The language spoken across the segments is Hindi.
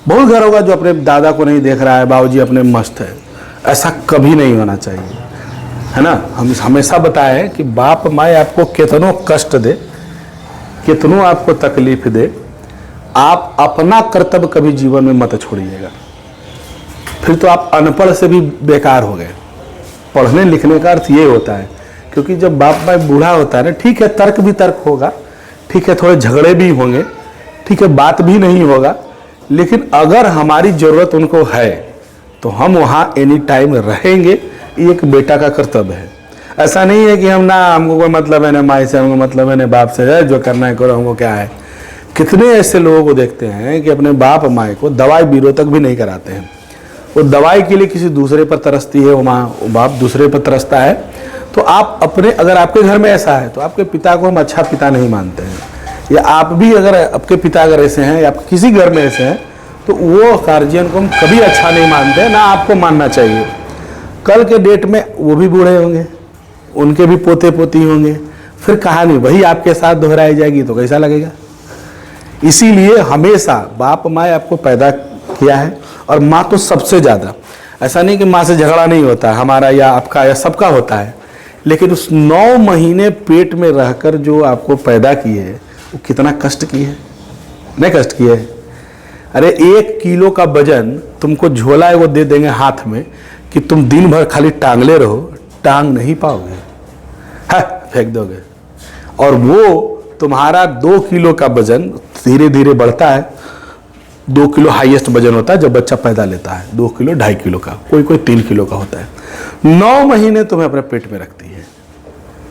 बहुत घर होगा जो अपने दादा को नहीं देख रहा है, बाबूजी अपने मस्त है। ऐसा कभी नहीं होना चाहिए, है ना। हम हमेशा बताएं कि बाप माँ आपको कितनों कष्ट दे, कितनों आपको तकलीफ दे, आप अपना कर्तव्य कभी जीवन में मत छोड़िएगा। फिर तो आप अनपढ़ से भी बेकार हो गए। पढ़ने लिखने का अर्थ ये होता है, क्योंकि जब बाप माँ बूढ़ा होता है ना, ठीक है तर्क भी तर्क होगा, ठीक है थोड़े झगड़े भी होंगे, ठीक है बात भी नहीं होगा, लेकिन अगर हमारी ज़रूरत उनको है तो हम वहाँ एनी टाइम रहेंगे। ये एक बेटा का कर्तव्य है। ऐसा नहीं है कि हम ना, हमको कोई मतलब है ना माई से, हमको मतलब है ना बाप से, है जो करना है करो, हमको क्या है। कितने ऐसे लोगों को देखते हैं कि अपने बाप माई को दवाई बीरो तक भी नहीं कराते हैं। वो दवाई के लिए किसी दूसरे पर तरसती है, वो माँ वो बाप दूसरे पर तरसता है। तो आप अपने, अगर आपके घर में ऐसा है तो आपके पिता को हम अच्छा पिता नहीं मानते हैं, या आप भी अगर आपके पिता अगर ऐसे हैं या आप किसी घर में ऐसे हैं तो वो गार्जियन को हम कभी अच्छा नहीं मानते, ना आपको मानना चाहिए। कल के डेट में वो भी बूढ़े होंगे, उनके भी पोते पोती होंगे, फिर कहानी वही आपके साथ दोहराई जाएगी तो कैसा लगेगा। इसीलिए हमेशा बाप माँ आपको पैदा किया है, और माँ तो सबसे ज़्यादा। ऐसा नहीं कि माँ से झगड़ा नहीं होता है, हमारा या आपका या सबका होता है, लेकिन उस 9 महीने पेट में रहकर जो आपको पैदा की है वो कितना कष्ट की है, नहीं कष्ट की है। अरे 1 किलो का वजन तुमको झोला है वो दे देंगे हाथ में कि तुम दिन भर खाली टांगले रहो, टांग नहीं पाओगे, है फेंक दोगे। और वो तुम्हारा 2 किलो का वजन धीरे धीरे बढ़ता है। 2 किलो हाईएस्ट वजन होता है जब बच्चा पैदा लेता है, 2 किलो 2.5 किलो का, कोई कोई 3 किलो का होता है। 9 महीने तुम्हें अपने पेट में रखती है,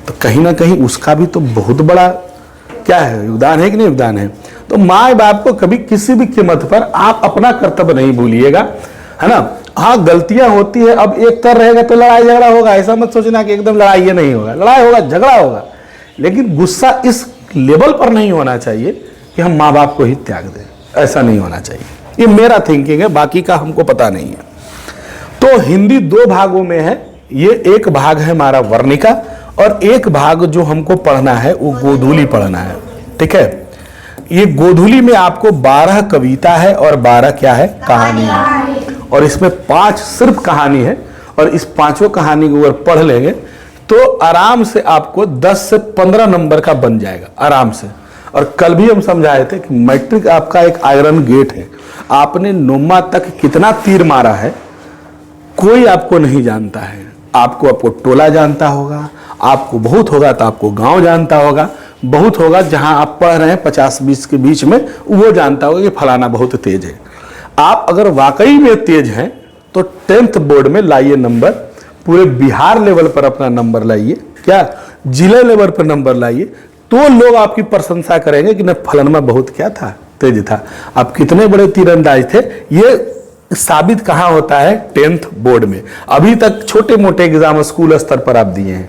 तो कहीं ना कहीं उसका भी तो बहुत बड़ा क्या है, योगदान है कि नहीं योगदान है। तो माँ बाप को कभी किसी भी कीमत पर आप अपना कर्तव्य नहीं भूलिएगा, है ना। हाँ गलतियां होती है, अब एक तर रहेगा तो लड़ाई झगड़ा होगा, ऐसा मत सोचना कि एकदम लड़ाई ये नहीं होगा, लड़ाई होगा झगड़ा होगा, लेकिन गुस्सा इस लेवल पर नहीं होना चाहिए कि हम माँ बाप को ही त्याग दें, ऐसा नहीं होना चाहिए। ये मेरा थिंकिंग है, बाकी का हमको पता नहीं है। तो हिंदी 2 भागों में है, ये एक भाग है हमारा वर्णिका, और एक भाग जो हमको पढ़ना है वो गोधूली पढ़ना है, ठीक है। ये गोधूली में आपको 12 कविता है और 12 क्या है, कहानी है, और इसमें 5 सिर्फ कहानी है, और इस 5 कहानी को अगर पढ़ लेंगे तो आराम से आपको 10 से 15 नंबर का बन जाएगा आराम से। और कल भी हम समझाए थे कि मैट्रिक आपका एक आयरन गेट है, आपने 9वीं तक कितना तीर मारा है कोई आपको नहीं जानता है। आपको टोला जानता होगा, आपको बहुत होगा तो आपको गांव जानता होगा, बहुत होगा जहां आप पढ़ रहे हैं 50-20 के बीच में वो जानता होगा कि फलाना बहुत तेज है। आप अगर वाकई में तेज हैं तो 10th बोर्ड में लाइए नंबर, पूरे बिहार लेवल पर अपना नंबर लाइए, क्या जिले लेवल पर नंबर लाइए, तो लोग आपकी प्रशंसा करेंगे कि न फलाना बहुत क्या था, तेज था, आप कितने बड़े तीरंदाज थे। ये साबित कहाँ होता है, 10th बोर्ड में। अभी तक छोटे मोटे एग्जाम स्कूल स्तर पर आप दिए हैं,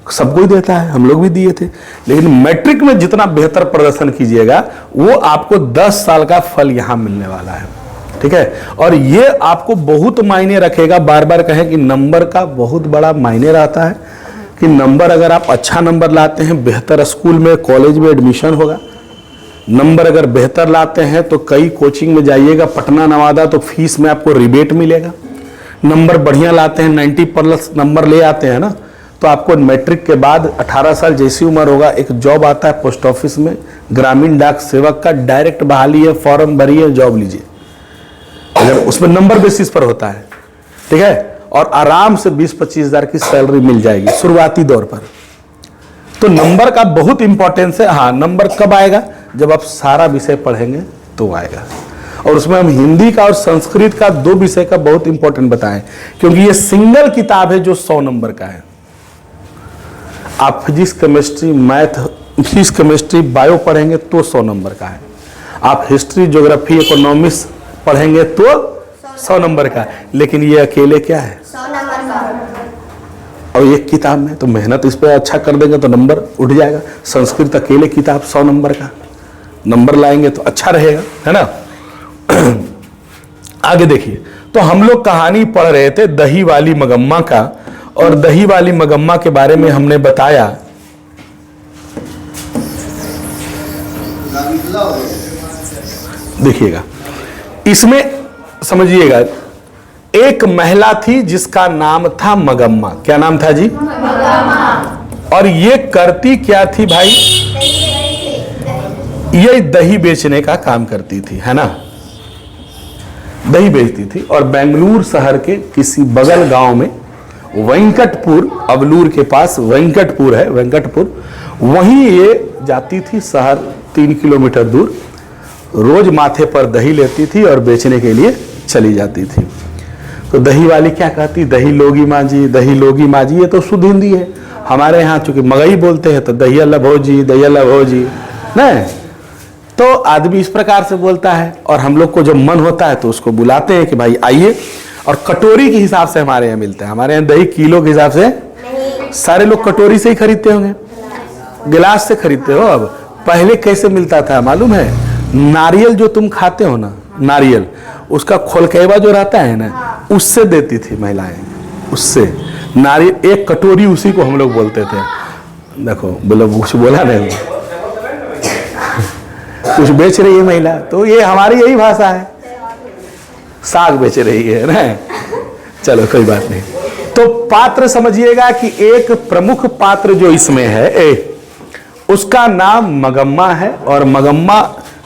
सब कोई देता है, हम लोग भी दिए थे, लेकिन मैट्रिक में जितना बेहतर प्रदर्शन कीजिएगा वो आपको 10 साल का फल यहाँ मिलने वाला है, ठीक है। और ये आपको बहुत मायने रखेगा। बार बार कहें कि नंबर का बहुत बड़ा मायने रहता है, कि नंबर अगर आप अच्छा नंबर लाते हैं बेहतर स्कूल में कॉलेज में एडमिशन होगा। नंबर अगर बेहतर लाते हैं तो कई कोचिंग में जाइएगा, पटना नवादा, तो फीस में आपको रिबेट मिलेगा। नंबर बढ़िया लाते हैं, 90+ नंबर ले आते हैं ना, तो आपको मैट्रिक के बाद 18 साल जैसी उम्र होगा एक जॉब आता है पोस्ट ऑफिस में, ग्रामीण डाक सेवक का, डायरेक्ट बहाली है, फॉर्म भरिए जॉब लीजिए, अगर उसमें नंबर बेसिस पर होता है, ठीक है। और आराम से 20-25 हज़ार की सैलरी मिल जाएगी शुरुआती दौर पर। तो नंबर का बहुत इंपॉर्टेंस है। हाँ, नंबर कब आएगा, जब आप सारा विषय पढ़ेंगे तो आएगा। और उसमें हम हिंदी का और संस्कृत का 2 विषय का बहुत इंपॉर्टेंट बताएं, क्योंकि ये सिंगल किताब है जो 100 नंबर का है। आप physics chemistry math, physics chemistry bio पढ़ेंगे तो 100 नंबर का है। आप हिस्ट्री ज्योग्राफी इकोनॉमिक्स पढ़ेंगे तो 100 नंबर का, लेकिन ये अकेले क्या है, 100 नंबर का। और एक किताब में तो मेहनत इस पर अच्छा कर देंगे तो नंबर उठ जाएगा। संस्कृत अकेले किताब 100 नंबर का, नंबर लाएंगे तो अच्छा रहेगा, है ना। आगे देखिए, तो हम लोग कहानी पढ़ रहे थे दही वाली मगम्मा का, और दही वाली मगम्मा के बारे में हमने बताया देखिएगा इसमें समझिएगा, एक महिला थी जिसका नाम था मगम्मा। क्या नाम था जी? मगम्मा। और ये करती क्या थी भाई? ये दही बेचने का काम करती थी, है ना, दही बेचती थी। और बेंगलुरु शहर के किसी बगल गांव में वेंकटपुर, अवलूर के पास वेंकटपुर है, वेंकटपुर, वहीं ये जाती थी शहर 3 किलोमीटर दूर। रोज माथे पर दही लेती थी और बेचने के लिए चली जाती थी। तो दही वाली क्या कहती? दही लोगी माँ जी, दही लोगी माँ जी। ये तो शुद्ध हिंदी है। हमारे यहाँ चूंकि मगही बोलते हैं तो दहिया लभो जी, दहिया लभो जी, नहीं तो आदमी इस प्रकार से बोलता है। और हम लोग को जब मन होता है तो उसको बुलाते हैं कि भाई आइए। और कटोरी के हिसाब से हमारे यहाँ मिलता है। हमारे यहाँ दही किलो के हिसाब से, सारे लोग कटोरी से ही खरीदते होंगे, गिलास से खरीदते हो। अब पहले कैसे मिलता था मालूम है? नारियल जो तुम खाते हो ना, नारियल, उसका खोलकेवा जो रहता है ना, उससे देती थी महिलाएं, उससे नारियल एक कटोरी, उसी को हम लोग बोलते थे। देखो बोलो, कुछ बोला नहीं, कुछ बेच रही है महिला, तो ये हमारी यही भाषा है, साग बेच रही है ना। चलो कोई बात नहीं। तो पात्र समझिएगा कि एक प्रमुख पात्र जो इसमें है, उसका नाम मगम्मा है। और मगम्मा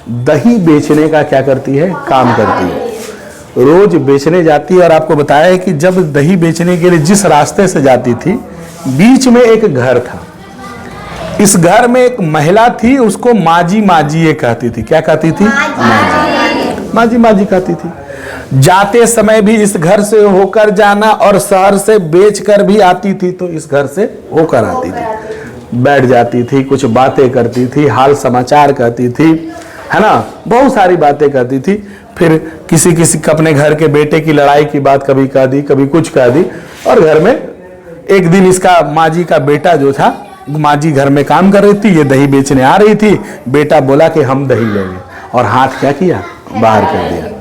दही बेचने का क्या करती है? काम करती है, रोज बेचने जाती है। और आपको बताया है कि जब दही बेचने के लिए जिस रास्ते से जाती थी, बीच में एक घर था। इस घर में एक महिला थी, उसको माजी माजी ये कहती थी। क्या कहती थी? माजी माजी कहती थी। जाते समय भी इस घर से होकर जाना, और शहर से बेच कर भी आती थी तो इस घर से होकर आती थी। बैठ जाती थी, कुछ बातें करती थी, हाल समाचार कहती थी, है ना, बहुत सारी बातें करती थी। फिर किसी किसी अपने घर के बेटे की लड़ाई की बात कभी कह दी, कभी कुछ कह दी। और घर में एक दिन इसका माजी का बेटा जो था, माजी घर में काम कर रही थी, ये दही बेचने आ रही थी। बेटा बोला कि हम दही लेंगे, और हाथ क्या किया? बाहर कर दिया।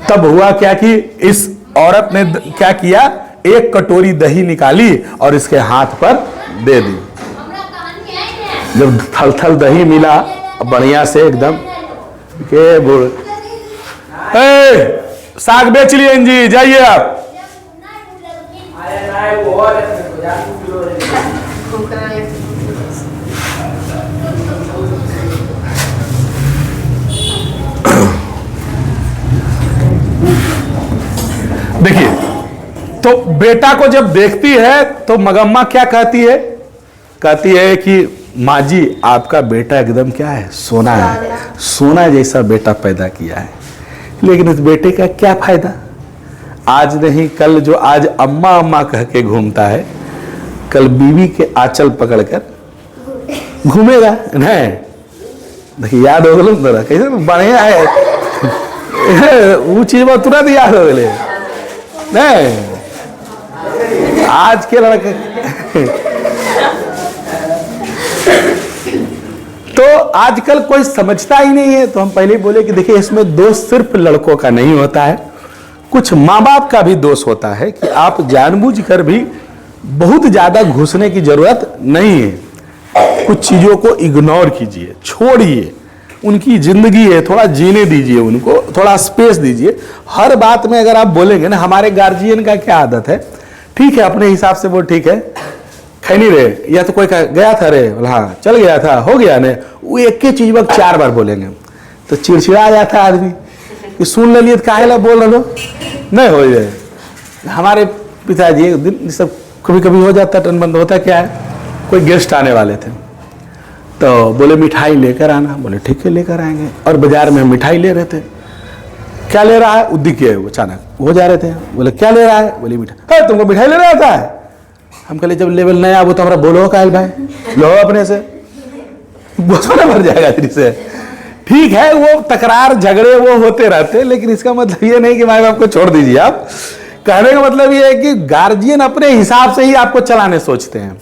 तब हुआ क्या कि इस औरत ने क्या किया? एक कटोरी दही निकाली और इसके हाथ पर दे दी। जब थल थल दही मिला बढ़िया से एकदम के बोल, साग बेच लिए जी, जाइए आप। देखिए, तो बेटा को जब देखती है तो मगम्मा क्या कहती है? कहती है कि माँ जी, आपका बेटा एकदम क्या है? सोना है, सोना जैसा बेटा पैदा किया है। लेकिन इस बेटे का क्या फायदा? आज नहीं कल, जो आज अम्मा अम्मा कह के घूमता है, कल बीवी के आंचल पकड़कर घूमेगा। नहीं देखिए, याद हो गया कैसे बढ़िया है वो चीज में तुरंत याद हो गए। नहीं आज के लड़के तो आजकल कोई समझता ही नहीं है। तो हम पहले बोले कि देखिए, इसमें दोष सिर्फ लड़कों का नहीं होता है, कुछ माँ बाप का भी दोष होता है कि आप जानबूझकर भी बहुत ज्यादा घुसने की जरूरत नहीं है। कुछ चीजों को इग्नोर कीजिए, छोड़िए, उनकी जिंदगी है, थोड़ा जीने दीजिए, उनको थोड़ा स्पेस दीजिए। हर बात में अगर आप बोलेंगे ना, हमारे गार्जियन का क्या आदत है, ठीक है अपने हिसाब से वो ठीक है, खैनी रे, या तो कोई गया था रे, हाँ चल गया था, हो गया ने, वो एक ही चीज वक्त 4 बार बोलेंगे तो चिड़चिड़ा जाता है आदमी कि सुन ले लिए काहे ला बोल रहे हो, नहीं हो जाए। हमारे पिताजी एक दिन सब कभी कभी हो जाता टन बंद होता, क्या है, कोई गेस्ट आने वाले थे तो बोले मिठाई लेकर आना। बोले ठीक है लेकर आएंगे। और बाजार में हम मिठाई ले रहे थे, क्या ले रहा है, उद्दी के अचानक हो जा रहे थे। बोले क्या ले रहा है? बोले मिठाई। तुमको मिठाई लेना आता है? हम कहले जब लेवल नया वो तो हमारा बोलो कायल भाई, लो अपने से बोझना भर जाएगा तेरी से। ठीक है, वो तकरार झगड़े वो होते रहते, लेकिन इसका मतलब ये नहीं कि माँ बाप को छोड़ दीजिए। आप कहने का मतलब ये है कि गार्जियन अपने हिसाब से ही आपको चलाने सोचते हैं,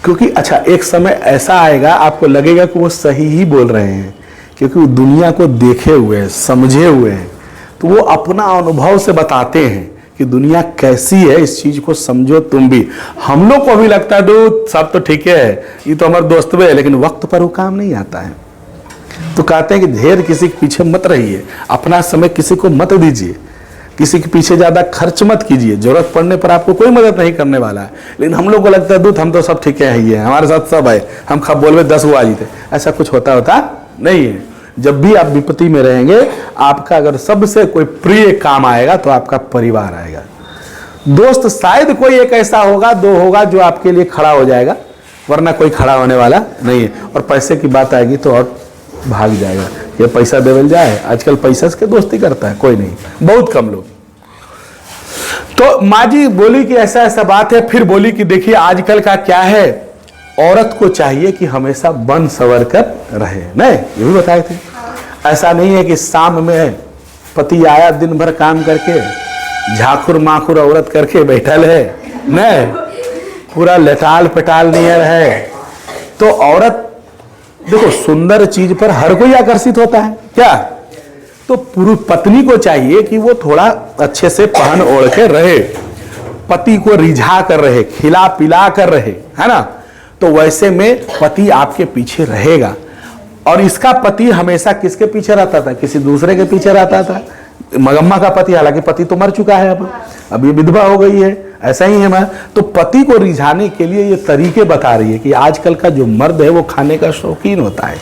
क्योंकि अच्छा एक समय ऐसा आएगा आपको लगेगा कि वो सही ही बोल रहे हैं, क्योंकि वो दुनिया को देखे हुए हैं, समझे हुए हैं, तो वो अपना अनुभव से बताते हैं कि दुनिया कैसी है, इस चीज को समझो तुम भी। हम लोग को भी लगता है तो सब तो ठीक है, ये तो हमारे दोस्त भी है, लेकिन वक्त पर वो काम नहीं आता है। तो कहते हैं कि ढेर किसी के पीछे मत रहिए, अपना समय किसी को मत दीजिए, किसी के पीछे ज्यादा खर्च मत कीजिए, जरूरत पड़ने पर आपको कोई मदद नहीं करने वाला है। लेकिन हम लोग को लगता है दूध हम तो सब ठीक है, हमारे साथ सब है, हम खब बोलवे 10 वो आ जीते, ऐसा कुछ होता नहीं है। जब भी आप विपत्ति में रहेंगे, आपका अगर सबसे कोई प्रिय काम आएगा तो आपका परिवार आएगा। दोस्त शायद कोई एक ऐसा होगा, 2 होगा जो आपके लिए खड़ा हो जाएगा, वरना कोई खड़ा होने वाला नहीं है। और पैसे की बात आएगी तो और भाग जाएगा, ये पैसा देवल जाए, आजकल पैसा से दोस्ती करता है कोई नहीं, बहुत कम लोग। तो माँ जी बोली कि ऐसा ऐसा बात है। फिर बोली कि देखिए आजकल का क्या है, औरत को चाहिए कि हमेशा बन सवर कर रहे, नहीं ये भी बताए थे। ऐसा नहीं है कि शाम में पति आया दिन भर काम करके झाखुर माखुर औरत करके बैठल है, नहीं पूरा लटाल पटाल नियर है। तो औरत देखो सुंदर चीज पर हर कोई आकर्षित होता है क्या, तो पूरी पत्नी को चाहिए कि वो थोड़ा अच्छे से पहन ओढ़ के रहे, पति को रिझा कर रहे, खिला पिला कर रहे, है ना। तो वैसे में पति आपके पीछे रहेगा। और इसका पति हमेशा किसके पीछे रहता था, किसी दूसरे के पीछे रहता था। मगम्मा का पति, हालांकि पति तो मर चुका है, अब ये विधवा हो गई है, ऐसा ही है मैं। तो पति को रिझाने के लिए ये तरीके बता रही है कि आजकल का जो मर्द है वो खाने का शौकीन होता है,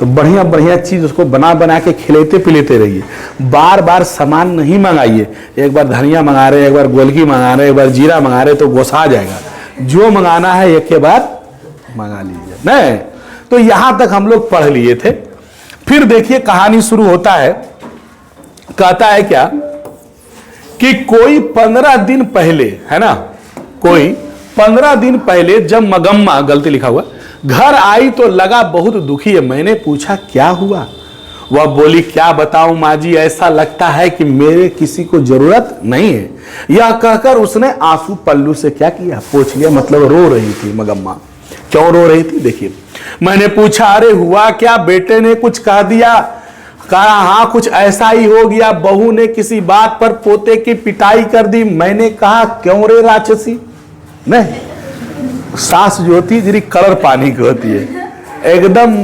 तो बढ़िया बढ़िया चीज उसको बना बना के खिलाते पिलाते रहिए। बार बार सामान नहीं मंगाइए, एक बार धनिया मंगा रहे, एक बार गोलकी मंगा रहे, एक बार जीरा मंगा रहे तो गोसा जाएगा। जो मंगाना है एक के बाद मंगा लीजिए, नहीं। तो यहां तक हम लोग पढ़ लिए थे। फिर देखिए कहानी शुरू होता है, कहता है क्या कि कोई 15 दिन पहले, है ना, कोई 15 दिन पहले जब मगम्मा, गलती लिखा हुआ, घर आई तो लगा बहुत दुखी है। मैंने पूछा क्या हुआ, वह बोली क्या बताऊं माँ जी, ऐसा लगता है कि मेरे किसी को जरूरत नहीं है। यह कहकर उसने आंसू पल्लू से क्या किया, पोंछ लिया, मतलब रो रही थी मगम्मा। क्यों रो रही थी देखिए, मैंने पूछा अरे हुआ क्या, बेटे ने कुछ कह दिया, कहा हाँ कुछ ऐसा ही हो गया, बहू ने किसी बात पर पोते की पिटाई कर दी। मैंने कहा क्यों रे राक्षसी, नहीं सास जो होती जरी कलर पानी की होती है एकदम,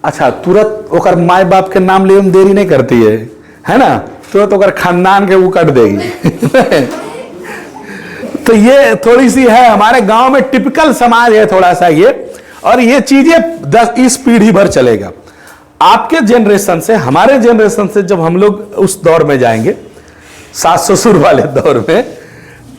अच्छा तुरंत ओकर माय बाप के नाम ले देरी नहीं करती है ना, तुरंत ओकर खानदान के वो कट देगी। तो ये थोड़ी सी है हमारे गांव में टिपिकल समाज है थोड़ा सा ये, और ये चीजें 10 पीढ़ी भर चलेगा। आपके जनरेशन से हमारे जनरेशन से जब हम लोग उस दौर में जाएंगे, सास ससुर वाले दौर में,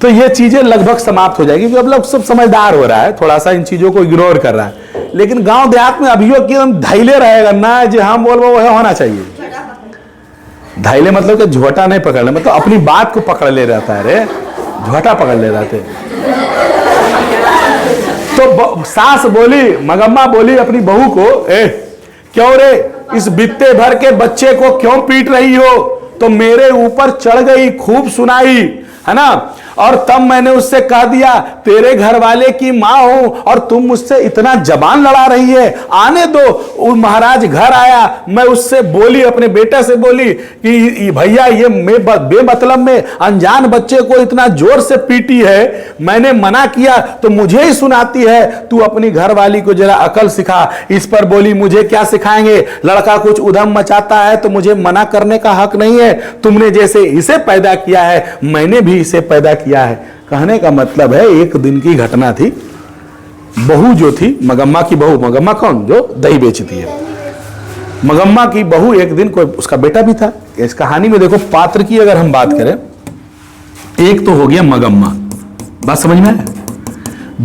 तो ये चीजें लगभग समाप्त हो जाएगी, क्योंकि अब लोग सब समझदार हो रहा है, थोड़ा सा इन चीजों को इग्नोर कर रहा है। लेकिन गांव देहात में अभियो कि हम धैले रहेगा ना, जो हम बोल वो होना चाहिए। धैले मतलब कि झोटा नहीं पकड़ना, मतलब अपनी बात को पकड़ ले रहता है, रे झोटा पकड़ ले रहते। तो सास बोली, मगम्मा बोली अपनी बहू को, क्यों रे इस बित्ते भर के बच्चे को क्यों पीट रही हो, तो मेरे ऊपर चढ़ गई, खूब सुनाई, है ना। और तब मैंने उससे कह दिया तेरे घर वाले की माँ हूं और तुम मुझसे इतना जबान लड़ा रही है, आने दो। महाराज घर आया, मैं उससे बोली, अपने बेटे से बोली कि भैया ये बेमतलब में अनजान बच्चे को इतना जोर से पीटी है, मैंने मना किया तो मुझे ही सुनाती है, तू अपनी घर वाली को जरा अकल सिखा। इस पर बोली मुझे क्या सिखाएंगे, लड़का कुछ उधम मचाता है तो मुझे मना करने का हक नहीं है, तुमने जैसे इसे पैदा किया है मैंने भी इसे पैदा किया है। कहने का मतलब है एक दिन की घटना थी, बहू जो थी मगम्मा की बहू, मगम्मा कौन जो दही बेचती है, मगम्मा की बहू एक दिन कोई उसका बेटा भी था। इस कहानी में देखो पात्र की अगर हम बात करें, एक तो हो गया मगम्मा, बात समझ में है,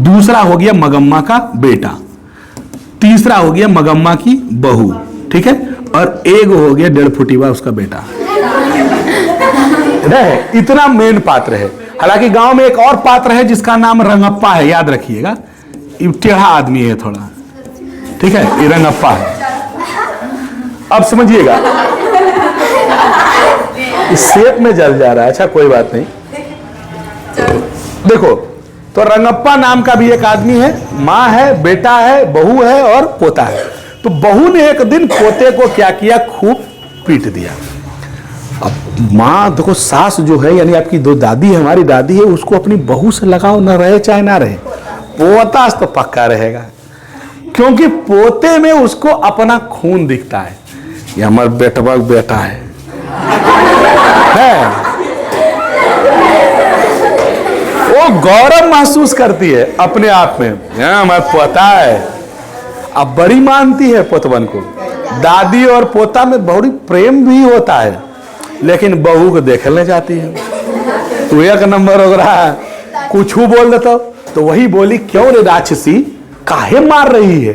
दूसरा हो गया मगम्मा का बेटा, तीसरा हो गया मगम्मा की बहू, ठीक है, और एक हो गया 1.5 फुटीवा उसका बेटा। इतना मेन पात्र है। हालांकि गांव में एक और पात्र है जिसका नाम रंगप्पा है, याद रखिएगा, टेढ़ा आदमी है थोड़ा, ठीक है, ये रंगप्पा है। अब समझिएगा, इस शेप में जल जा रहा है, अच्छा कोई बात नहीं। देखो तो रंगप्पा नाम का भी एक आदमी है, माँ है, बेटा है, बहू है और पोता है। तो बहू ने एक दिन पोते को क्या किया, खूब पीट दिया। अब माँ देखो, सास जो है यानी आपकी दो दादी है, हमारी दादी है, उसको अपनी बहू से लगाव न रहे चाहे ना रहे, पोता तो पक्का रहेगा, क्योंकि पोते में उसको अपना खून दिखता है। ये हमारे बेटवा का बेटा है। वो गौरव महसूस करती है अपने आप में, हमें पता है। अब बड़ी मानती है पोतवन को। दादी और पोता में बड़ी प्रेम भी होता है, लेकिन बहू को देखने जाती है तो एक नंबर हो रहा है, कुछ बोल देता तो वही बोली, क्यों रे राक्षसी काहे मार रही है?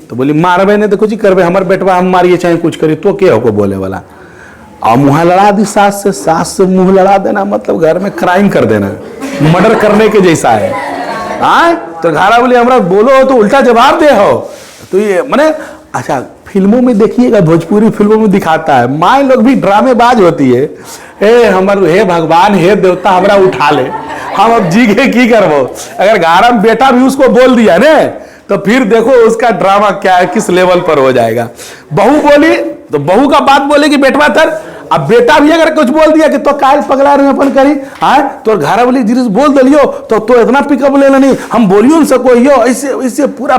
तो बोली मारबे नहीं तो कुछ ही करबे, हमारे बेटवा हम मारिए चाहे कुछ करी तो क्या हो बोले वाला। और मुँह लड़ा दी सास से मुंह लड़ा देना मतलब घर में क्राइम कर देना, मर्डर करने के जैसा है। हाँ तो घारा बोली हमरा बोलो तो उल्टा जवाब दे हो। तो ये मैंने अच्छा फिल्मों में देखिएगा, भोजपुरी फिल्मों में दिखाता है, माँ लोग भी ड्रामेबाज होती है। हे भगवान हे देवता हमरा उठा ले, हम अब जी के की करबो। अगर घारा में बेटा भी उसको बोल दिया ने तो फिर देखो उसका ड्रामा क्या है, किस लेवल पर हो जाएगा। बहू बोली तो बहू का बात बोलेगी बेटवा तर, अब बेटा भी अगर कुछ बोल दिया कि तो काल पगला रहे अपन करी, हाँ तो घारा बोली जिस बोल दिलियो तो इतना पिकअप लेना नहीं, हम बोलियो न सको यो इससे पूरा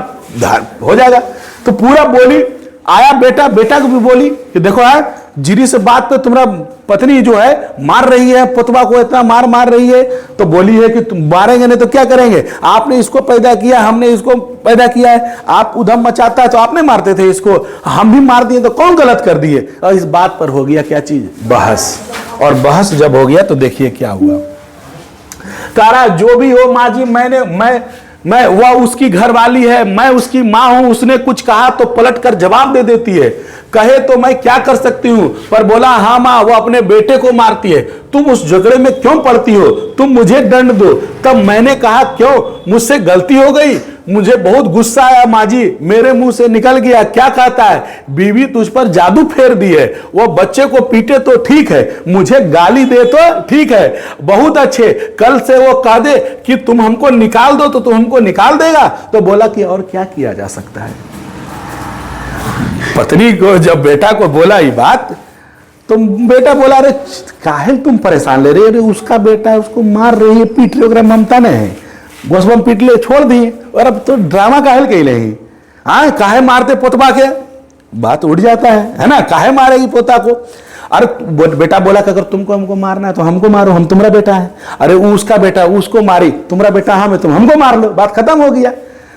हो जाएगा। तो पूरा बोली आया बेटा को भी बोली कि देखो है जिरी से बात पे तुम्हारा पत्नी जो है मार रही है, पुतवा को इतना मार रही है, तो बोली है कि तुम मारेंगे नहीं तो क्या करेंगे, आपने इसको पैदा किया, हमने इसको पैदा किया है, आप उधम मचाता है तो आपने मारते थे इसको, हम भी मार दिए तो कौन गलत कर दिए। और इस बात पर हो गया क्या चीज, बहस। और बहस जब हो गया तो देखिए क्या हुआ। तारा जो भी हो माँ जी, मैं वह उसकी घरवाली है, मैं उसकी माँ हूं, उसने कुछ कहा तो पलट कर जवाब दे देती है, कहे तो मैं क्या कर सकती हूं। पर बोला हाँ माँ वो अपने बेटे को मारती है, तुम उस झगड़े में क्यों पड़ती हो, तुम मुझे दंड दो। तब मैंने कहा क्यों, मुझसे गलती हो गई, मुझे बहुत गुस्सा आया माँ जी, मेरे मुंह से निकल गया। क्या कहता है, बीवी तुझ पर जादू फेर दी है, वो बच्चे को पीटे तो ठीक है, मुझे गाली दे तो ठीक है, बहुत अच्छे, कल से वो कह दे कि तुम हमको निकाल दो तो तुम हमको निकाल देगा। तो बोला कि और क्या किया जा सकता है। पत्नी को जब बेटा को बोला ये बात तो बेटा बोला अरे काहे तुम परेशान ले रहे, अरे उसका बेटा है उसको मार रही है, पीट रही है, ममता नहीं है, गोस्बम पीट ले छोड़ दिए, और अब तो ड्रामा काहे कही नहीं। हाँ काहे मारते पोतबा के, बात उड़ जाता है ना, काहे मारेगी पोता को। अरे बेटा बोला कि अगर तुमको हमको मारना है तो हमको मारो, हम तुम्हारा बेटा है। अरे उसका बेटा उसको मारी, तुम्हारा बेटा हम है, तुम हमको मार लो, बात खत्म हो गया।